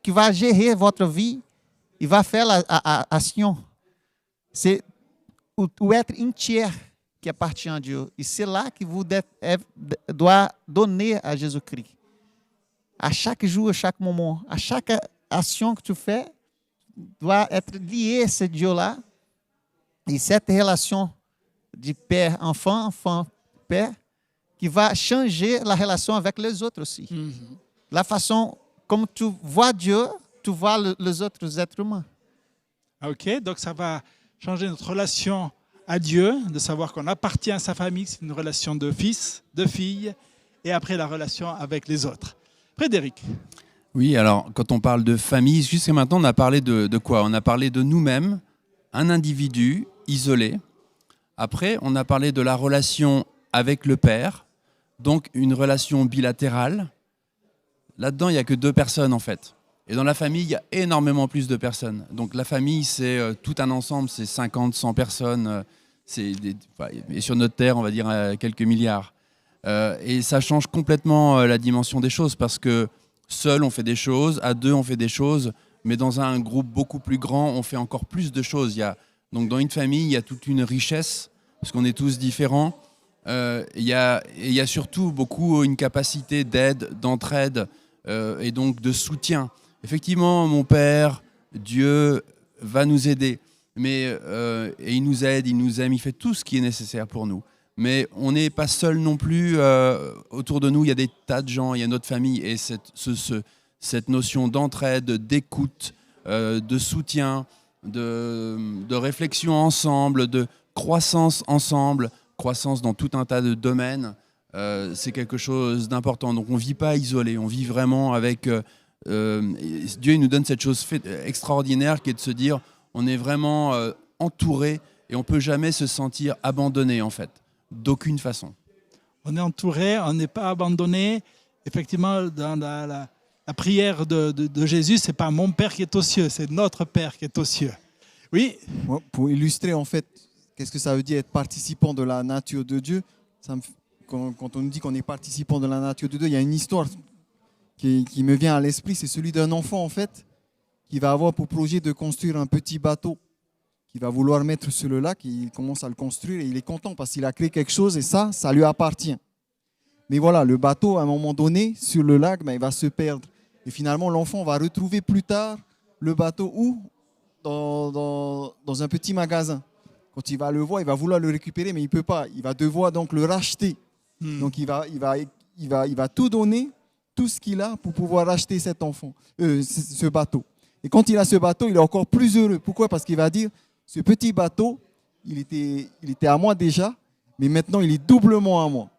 qui va gérer votre vie et va faire l'action. C'est o être entier qui appartient à Dieu. Et c'est là que vous doit donner à Jésus-Christ. À chaque jour, à chaque moment, à chaque action que tu fais, doit être lié à ce Dieu-là. Et cette relation de père-enfant, enfant-père, qui va changer la relation avec les autres aussi. Mhm. La façon comme tu vois Dieu, tu vois les autres êtres humains. Ok, donc ça va changer notre relation à Dieu, de savoir qu'on appartient à sa famille, c'est une relation de fils, de fille, et après la relation avec les autres. Frédéric. Oui, alors quand on parle de famille, jusqu'à maintenant, on a parlé de quoi? On a parlé de nous-mêmes, un individu isolé. Après, on a parlé de la relation avec le Père, donc une relation bilatérale. Là-dedans, il n'y a que 2 personnes en fait. Et dans la famille, il y a énormément plus de personnes. Donc la famille, c'est tout un ensemble, c'est 50, 100 personnes. Et sur notre Terre, on va dire quelques milliards. Et ça change complètement la dimension des choses parce que seul, on fait des choses, à 2, on fait des choses, mais dans un groupe beaucoup plus grand, on fait encore plus de choses. Donc dans une famille, il y a toute une richesse parce qu'on est tous différents. Il y a surtout beaucoup une capacité d'aide, d'entraide et donc de soutien. Effectivement, mon Père, Dieu, va nous aider. Et il nous aide, il nous aime, il fait tout ce qui est nécessaire pour nous. Mais on n'est pas seul non plus. Autour de nous, il y a des tas de gens, il y a notre famille. Et cette notion d'entraide, d'écoute, de soutien, de réflexion ensemble, de croissance ensemble, croissance dans tout un tas de domaines, c'est quelque chose d'important. Donc on ne vit pas isolé, on vit vraiment avec... Dieu il nous donne cette chose extraordinaire qui est de se dire on est vraiment entouré et on ne peut jamais se sentir abandonné en fait, d'aucune façon. On est entouré, on n'est pas abandonné. Effectivement, dans la prière de Jésus, ce n'est pas mon Père qui est aux cieux, c'est notre Père qui est aux cieux. Oui. Pour illustrer en fait, qu'est-ce que ça veut dire être participant de la nature de Dieu, quand on nous dit qu'on est participant de la nature de Dieu, il y a une histoire qui me vient à l'esprit, c'est celui d'un enfant en fait, qui va avoir pour projet de construire un petit bateau qu'il va vouloir mettre sur le lac. Il commence à le construire et il est content parce qu'il a créé quelque chose et ça lui appartient. Mais voilà, le bateau, à un moment donné, sur le lac, il va se perdre. Et finalement, l'enfant va retrouver plus tard le bateau où dans un petit magasin. Quand il va le voir, il va vouloir le récupérer, mais il ne peut pas. Il va devoir donc le racheter. Donc il va tout donner, tout ce qu'il a pour pouvoir racheter ce bateau. Et quand il a ce bateau, il est encore plus heureux. Pourquoi? Parce qu'il va dire, ce petit bateau, il était à moi déjà, mais maintenant il est doublement à moi.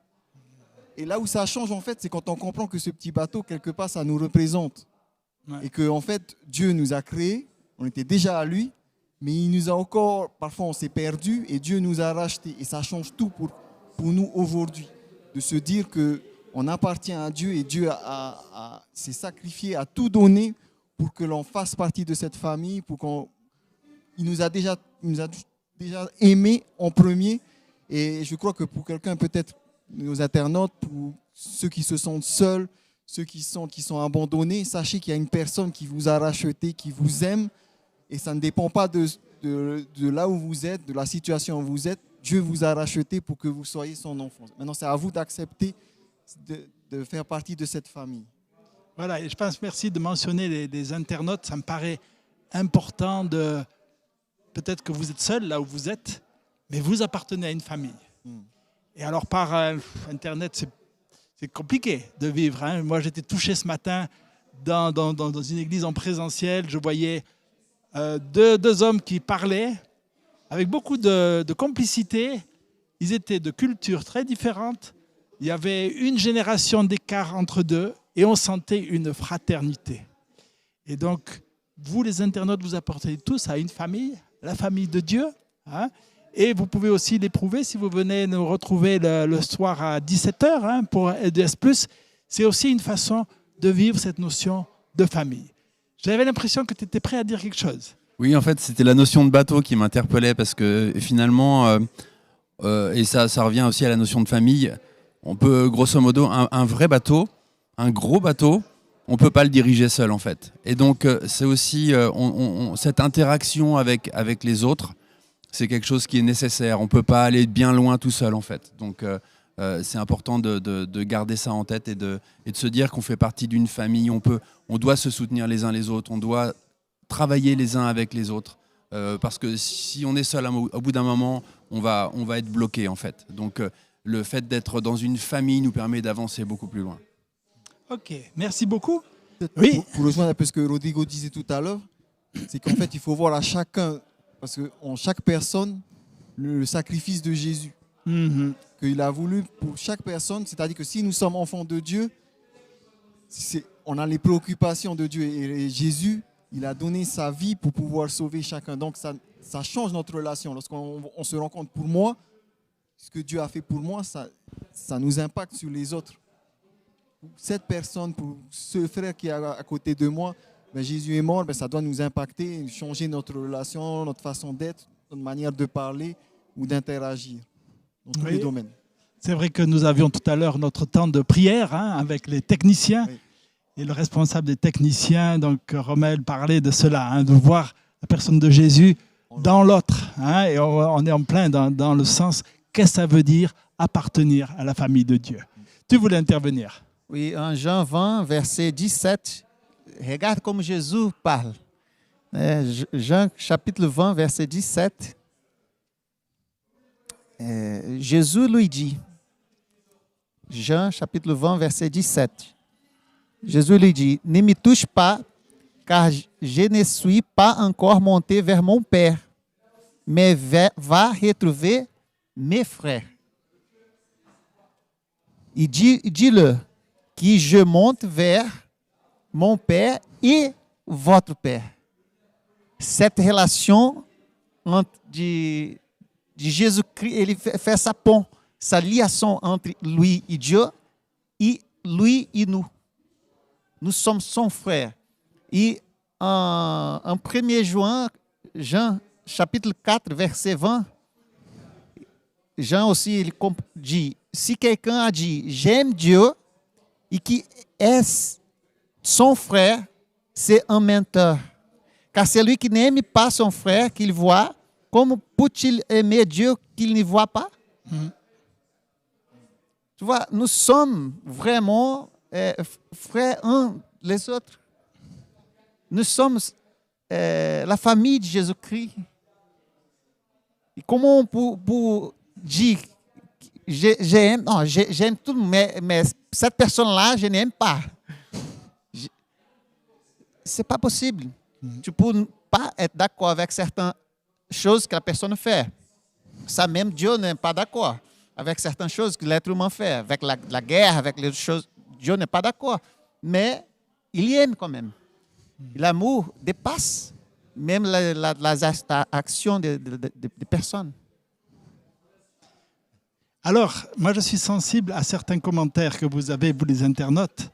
Et là où ça change en fait, c'est quand on comprend que ce petit bateau, quelque part, ça nous représente. Ouais. Et que en fait, Dieu nous a créés, on était déjà à lui, mais il nous a encore, parfois on s'est perdu et Dieu nous a rachetés. Et ça change tout pour nous aujourd'hui, de se dire qu'on appartient à Dieu et Dieu s'est sacrifié, a tout donné pour que l'on fasse partie de cette famille, il nous a déjà aimés en premier. Et je crois que pour quelqu'un, peut-être nos internautes, pour ceux qui se sentent seuls, ceux qui sont abandonnés, sachez qu'il y a une personne qui vous a racheté, qui vous aime. Et ça ne dépend pas de là où vous êtes, de la situation où vous êtes. Dieu vous a racheté pour que vous soyez son enfant. Maintenant, c'est à vous d'accepter de faire partie de cette famille. Voilà, et je pense, merci de mentionner les internautes. Ça me paraît important peut-être que vous êtes seul là où vous êtes, mais vous appartenez à une famille. Et alors, par Internet, c'est compliqué de vivre. Hein. Moi, j'étais touché ce matin dans une église en présentiel. Je voyais deux hommes qui parlaient avec beaucoup de complicité. Ils étaient de cultures très différentes. Il y avait une génération d'écart entre deux et on sentait une fraternité. Et donc, vous, les internautes, vous apportez tous à une famille, la famille de Dieu. Hein, et vous pouvez aussi l'éprouver si vous venez nous retrouver le soir à 17h pour LDS+. C'est aussi une façon de vivre cette notion de famille. J'avais l'impression que tu étais prêt à dire quelque chose. Oui, en fait, c'était la notion de bateau qui m'interpellait parce que finalement, et ça revient aussi à la notion de famille, on peut, grosso modo, un vrai bateau, un gros bateau, on ne peut pas le diriger seul, en fait. Et donc, c'est aussi cette interaction avec les autres, c'est quelque chose qui est nécessaire. On ne peut pas aller bien loin tout seul, en fait. Donc, c'est important de garder ça en tête et de se dire qu'on fait partie d'une famille. On doit se soutenir les uns les autres, on doit travailler les uns avec les autres. Parce que si on est seul au bout d'un moment, on va être bloqué, en fait. Donc, le fait d'être dans une famille nous permet d'avancer beaucoup plus loin. Ok, merci beaucoup. Peut-être Oui. pour rejoindre un peu ce que Rodrigo disait tout à l'heure, c'est qu'en fait, il faut voir à chacun, parce qu'en chaque personne, le sacrifice de Jésus, Mhm. qu'il a voulu pour chaque personne, c'est-à-dire que si nous sommes enfants de Dieu, on a les préoccupations de Dieu. Et Jésus, il a donné sa vie pour pouvoir sauver chacun. Donc ça change notre relation. Lorsqu'on se rend compte, pour moi, ce que Dieu a fait pour moi, ça nous impacte sur les autres. Pour cette personne, pour ce frère qui est à côté de moi, ben Jésus est mort, ben ça doit nous impacter, changer notre relation, notre façon d'être, notre manière de parler ou d'interagir dans tous Oui. les domaines. C'est vrai que nous avions tout à l'heure notre temps de prière avec les techniciens. Oui. Et le responsable des techniciens, donc Rommel, parlait de cela, de voir la personne de Jésus dans l'autre. Et on est en plein dans le sens, qu'est-ce que ça veut dire appartenir à la famille de Dieu. Tu voulais intervenir. Oui, en Jean 20, verset 17, regarde como Jesus parle. Jean chapitre 20, verset 17, Jésus lui dit, Jean chapitre 20, verset 17, Jésus lui dit, ne me touche pas, car je ne suis pas encore monté vers mon Père, mais va retrouver mes frères. Et dis-le que je monte vers mon Père et votre Père. Cette relation de Jésus-Christ, ele fait essa pont, essa liaison entre lui et Dieu, et lui et nous. Nous sommes son frère. Et en 1er Jean, chapitre 4, verset 20, Jean aussi, ele dit, si quelqu'un a dit, j'aime Dieu, et qui est son frère, c'est un menteur. Car celui qui n'aime pas son frère qu'il voit, comment peut-il aimer Dieu qu'il ne voit pas? Tu vois, nous sommes vraiment frères un les autres. Nous sommes la famille de Jésus-Christ. Et comment on peut dire j'aime, non, j'aime tout, mais cette personne-là, je n'aime pas. C'est pas possible. Tu peux pas être d'accord avec certaines choses que la personne fait. Ça même, Dieu n'est pas d'accord avec certaines choses que l'être humain fait. Avec la guerre, avec les choses, Dieu n'est pas d'accord. Mais il aime quand même. L'amour dépasse même les actions des personnes. Alors, moi, je suis sensible à certains commentaires que vous avez, vous les internautes.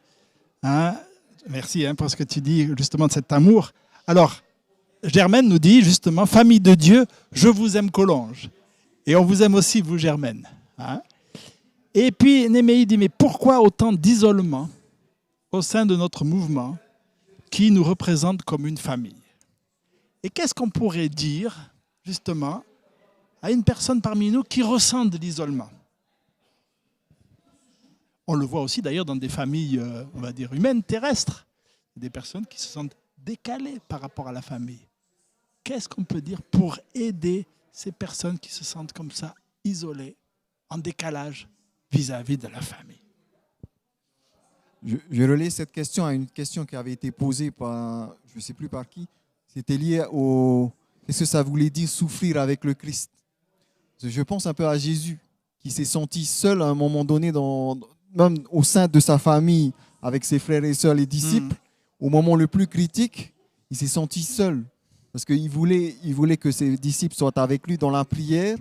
Merci pour ce que tu dis, justement, de cet amour. Alors, Germaine nous dit, justement, famille de Dieu, je vous aime Collonges. Et on vous aime aussi, vous, Germaine. Et puis, Néméie dit, mais pourquoi autant d'isolement au sein de notre mouvement qui nous représente comme une famille? Et qu'est-ce qu'on pourrait dire, justement, à une personne parmi nous qui ressent de l'isolement? On le voit aussi d'ailleurs dans des familles, on va dire, humaines, terrestres. Des personnes qui se sentent décalées par rapport à la famille. Qu'est-ce qu'on peut dire pour aider ces personnes qui se sentent comme ça, isolées, en décalage vis-à-vis de la famille? Je relais cette question à une question qui avait été posée par, je ne sais plus par qui. C'était lié au... Qu'est-ce que ça voulait dire souffrir avec le Christ? Je pense un peu à Jésus, qui s'est senti seul à un moment donné, même au sein de sa famille, avec ses frères et sœurs, les disciples. Au moment le plus critique, il s'est senti seul. Parce qu'il voulait que ses disciples soient avec lui dans la prière.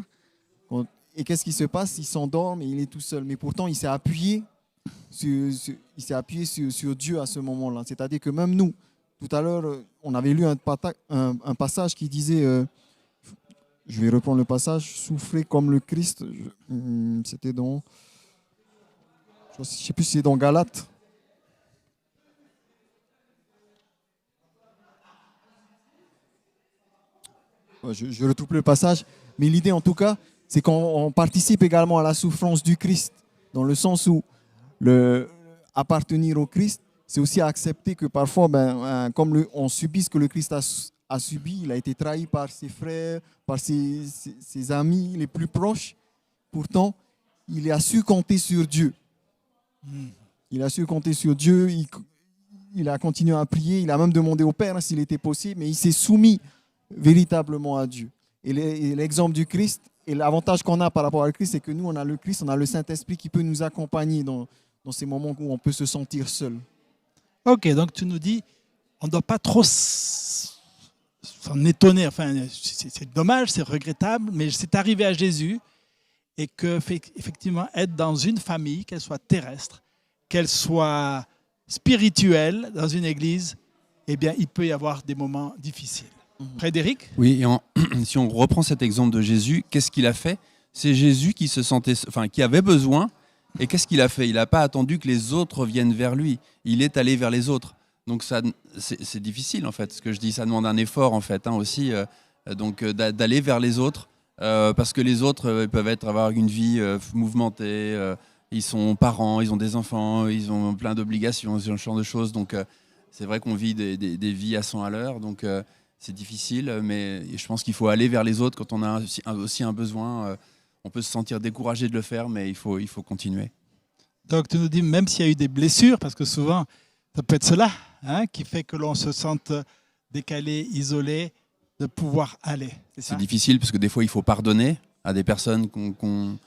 Et qu'est-ce qui se passe? Il s'endorme et il est tout seul. Mais pourtant, il s'est appuyé sur Dieu à ce moment-là. C'est-à-dire que même nous, tout à l'heure, on avait lu un passage qui disait, je vais reprendre le passage, souffrez comme le Christ. C'était dans, je ne sais plus si c'est dans Galates. Je retrouve le passage, mais l'idée en tout cas, c'est qu'on participe également à la souffrance du Christ, dans le sens où appartenir au Christ, c'est aussi accepter que parfois, comme on subit ce que le Christ a subi, il a été trahi par ses frères, par ses amis les plus proches. Pourtant, il a su compter sur Dieu. Il a su compter sur Dieu, il a continué à prier, il a même demandé au Père s'il était possible, mais il s'est soumis véritablement à Dieu. Et l'exemple du Christ, et l'avantage qu'on a par rapport à Christ, c'est que nous, on a le Christ, on a le Saint-Esprit qui peut nous accompagner dans ces moments où on peut se sentir seul. Ok, donc tu nous dis, on ne doit pas trop s'en étonner. Enfin, c'est dommage, c'est regrettable, mais c'est arrivé à Jésus et que, effectivement, être dans une famille, qu'elle soit terrestre, qu'elle soit spirituelle, dans une église, eh bien, il peut y avoir des moments difficiles. Frédéric ? Oui, et si on reprend cet exemple de Jésus, qu'est-ce qu'il a fait? C'est Jésus qui se sentait, qui avait besoin. Et qu'est-ce qu'il a fait? Il n'a pas attendu que les autres viennent vers lui. Il est allé vers les autres. Donc ça, c'est difficile en fait. Ce que je dis, ça demande un effort en fait aussi. D'aller vers les autres, parce que les autres peuvent avoir une vie mouvementée. Ils sont parents, ils ont des enfants, ils ont plein d'obligations, ce genre de choses. Donc c'est vrai qu'on vit des vies à 100 à l'heure. Donc c'est difficile, mais je pense qu'il faut aller vers les autres quand on a aussi un besoin. On peut se sentir découragé de le faire, mais il faut continuer. Donc tu nous dis, même s'il y a eu des blessures, parce que souvent, ça peut être cela qui fait que l'on se sente décalé, isolé, de pouvoir aller. C'est difficile parce que des fois, il faut pardonner à des personnes qu'on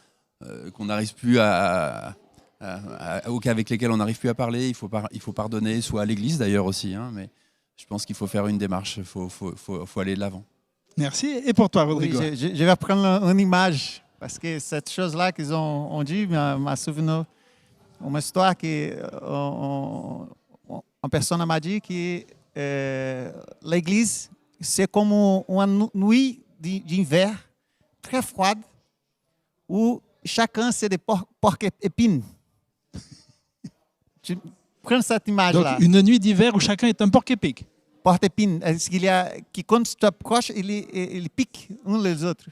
n'arrive plus avec lesquelles on n'arrive plus à parler. Il faut pardonner, soit à l'église d'ailleurs aussi. Mais je pense qu'il faut faire une démarche, il faut aller de l'avant. Merci. Et pour toi, Rodrigo? Oui, je vais prendre une image, parce que cette chose-là qu'ils ont dit m'a souvenu une histoire que une personne m'a dit que l'église, c'est comme une nuit d'hiver très froide où chacun c'est des porc-épines. Tu prends cette image-là. Donc, une nuit d'hiver où chacun est un porc-épic. Porc-épines, qui quand tu t'approches, il pique un les autres.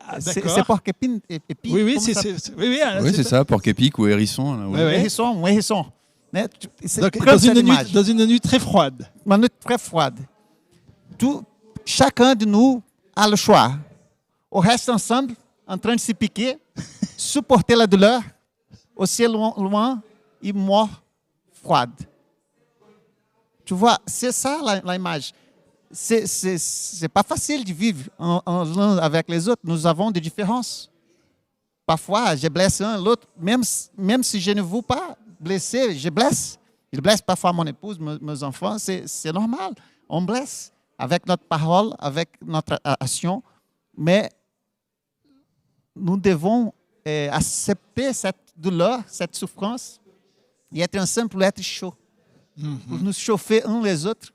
Ah, c'est porc-épine. Oui, c'est ça, porc-épic ou hérisson. Là, oui. Hérisson. Donc, dans une nuit très froide. Une nuit très froide. Chacun de nous a le choix. On reste ensemble, en train de se piquer, supporter la douleur, aussi loin et mort froide. Tu vois, c'est ça l'image. C'est pas facile de vivre l'un avec les autres. Nous avons des différences. Parfois, je blesse un, l'autre, même si je ne veux pas blesser, je blesse. Je blesse parfois mon épouse, mes enfants, c'est normal. On blesse avec notre parole, avec notre action, mais nous devons accepter cette douleur, cette souffrance, et être ensemble pour être chaud, pour nous chauffer uns les autres.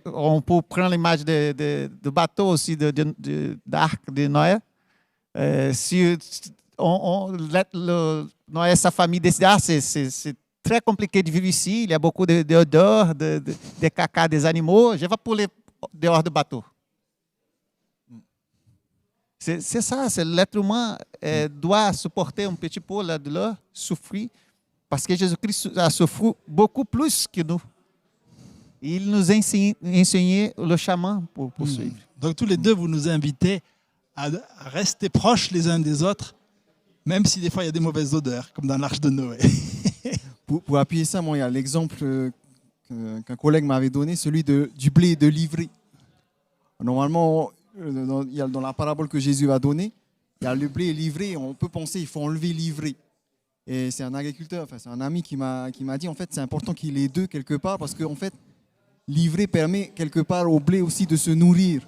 On peut prendre l'image de bateau aussi, d'arc de Noé. Si Noé et sa famille décident, c'est très compliqué de vivre ici, il y a beaucoup d'odeurs, de caca des animaux, je vais pour les dehors du bateau. C'est ça, l'être humain doit supporter un petit peu la douleur, souffrir, parce que Jésus-Christ a souffert beaucoup plus que nous. Il nous a enseigné le chemin pour suivre. Donc tous les deux, vous nous invitez à rester proches les uns des autres, même si des fois il y a des mauvaises odeurs, comme dans l'arche de Noé. Pour appuyer ça, moi, il y a l'exemple qu'un collègue m'avait donné, celui du blé et de l'ivraie. Normalement, dans la parabole que Jésus a donnée, il y a le blé et l'ivraie. On peut penser qu'il faut enlever l'ivraie. Et c'est un agriculteur, c'est un ami qui m'a dit, en fait, c'est important qu'il ait les deux quelque part, parce que en fait, l'ivraie permet quelque part au blé aussi de se nourrir.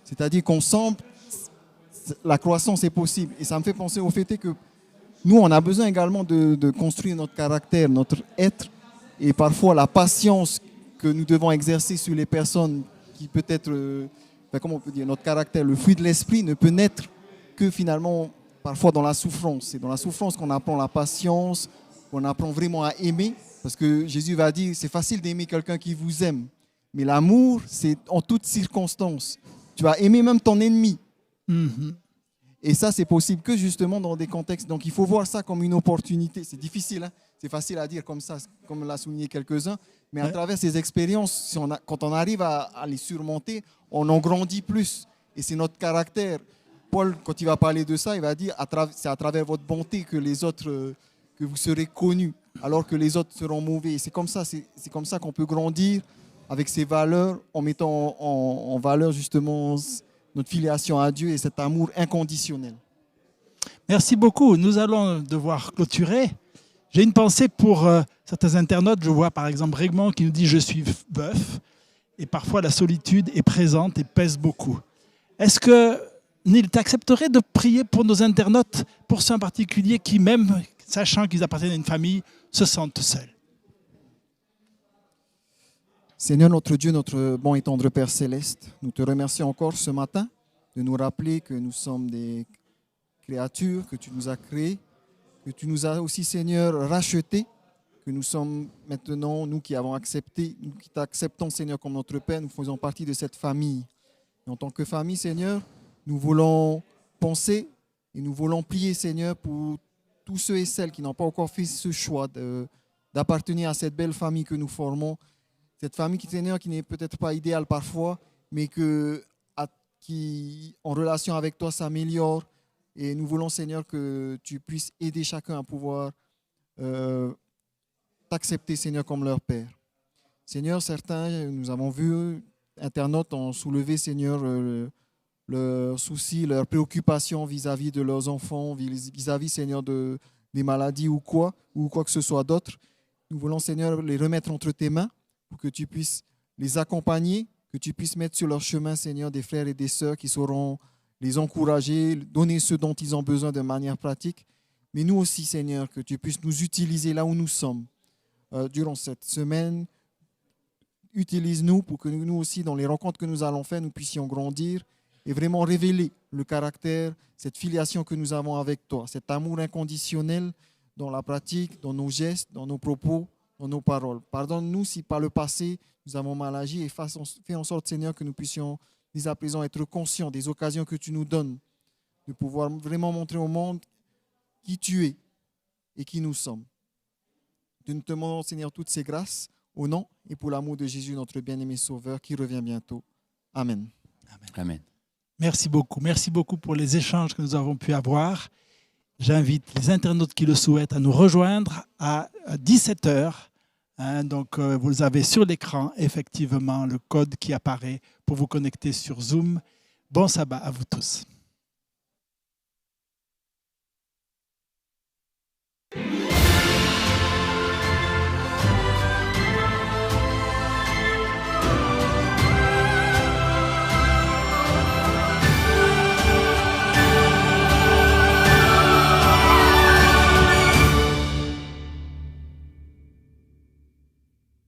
C'est-à-dire qu'ensemble, la croissance est possible. Et ça me fait penser au fait que nous, on a besoin également de construire notre caractère, notre être, et parfois la patience que nous devons exercer sur les personnes qui peut être, comment on peut dire, notre caractère, le fruit de l'esprit ne peut naître que finalement parfois dans la souffrance. C'est dans la souffrance qu'on apprend la patience, qu'on apprend vraiment à aimer, parce que Jésus va dire, c'est facile d'aimer quelqu'un qui vous aime, mais l'amour, c'est en toutes circonstances. Tu vas aimer même ton ennemi. Et ça, c'est possible que justement dans des contextes. Donc, il faut voir ça comme une opportunité. C'est difficile, c'est facile à dire comme ça, comme l'a souligné quelques-uns. Mais à travers ces expériences, quand on arrive à les surmonter, on en grandit plus. Et c'est notre caractère. Paul, quand il va parler de ça, il va dire c'est à travers votre bonté que les autres, que vous serez connus, alors que les autres seront mauvais. Et c'est comme ça qu'on peut grandir avec ces valeurs, en mettant en valeur justement notre filiation à Dieu et cet amour inconditionnel. Merci beaucoup. Nous allons devoir clôturer. J'ai une pensée pour certains internautes. Je vois par exemple Régmont qui nous dit « Je suis veuf ». Et parfois la solitude est présente et pèse beaucoup. Est-ce que, Neil, tu accepterais de prier pour nos internautes, pour ceux en particulier qui, même sachant qu'ils appartiennent à une famille, se sentent seuls? Seigneur notre Dieu, notre bon et tendre Père Céleste, nous te remercions encore ce matin de nous rappeler que nous sommes des créatures, que tu nous as créées, que tu nous as aussi, Seigneur, rachetés, que nous sommes maintenant, nous qui avons accepté, nous qui t'acceptons, Seigneur, comme notre Père, nous faisons partie de cette famille. Et en tant que famille, Seigneur, nous voulons penser et nous voulons prier, Seigneur, pour tous ceux et celles qui n'ont pas encore fait ce choix d'appartenir à cette belle famille que nous formons. Cette famille, Seigneur, qui n'est peut-être pas idéale parfois, mais qui, en relation avec toi, s'améliore. Et nous voulons, Seigneur, que tu puisses aider chacun à pouvoir t'accepter, Seigneur, comme leur Père. Seigneur, certains, nous avons vu, internautes ont soulevé, Seigneur, leurs soucis, leurs préoccupations vis-à-vis de leurs enfants, vis-à-vis, Seigneur, des maladies ou quoi que ce soit d'autre. Nous voulons, Seigneur, les remettre entre tes mains pour que tu puisses les accompagner, que tu puisses mettre sur leur chemin, Seigneur, des frères et des sœurs qui sauront les encourager, donner ce dont ils ont besoin de manière pratique. Mais nous aussi, Seigneur, que tu puisses nous utiliser là où nous sommes. Durant cette semaine, utilise-nous pour que nous aussi, dans les rencontres que nous allons faire, nous puissions grandir et vraiment révéler le caractère, cette filiation que nous avons avec toi, cet amour inconditionnel dans la pratique, dans nos gestes, dans nos propos, dans nos paroles. Pardonne-nous si par le passé, nous avons mal agi et fais en sorte, Seigneur, que nous puissions dès à présent être conscients des occasions que tu nous donnes de pouvoir vraiment montrer au monde qui tu es et qui nous sommes. Nous te demandons, Seigneur, toutes ces grâces au nom et pour l'amour de Jésus, notre bien-aimé Sauveur, qui revient bientôt. Amen. Amen. Merci beaucoup. Merci beaucoup pour les échanges que nous avons pu avoir. J'invite les internautes qui le souhaitent à nous rejoindre à 17h. Donc, vous avez sur l'écran, effectivement, le code qui apparaît pour vous connecter sur Zoom. Bon sabbat à vous tous.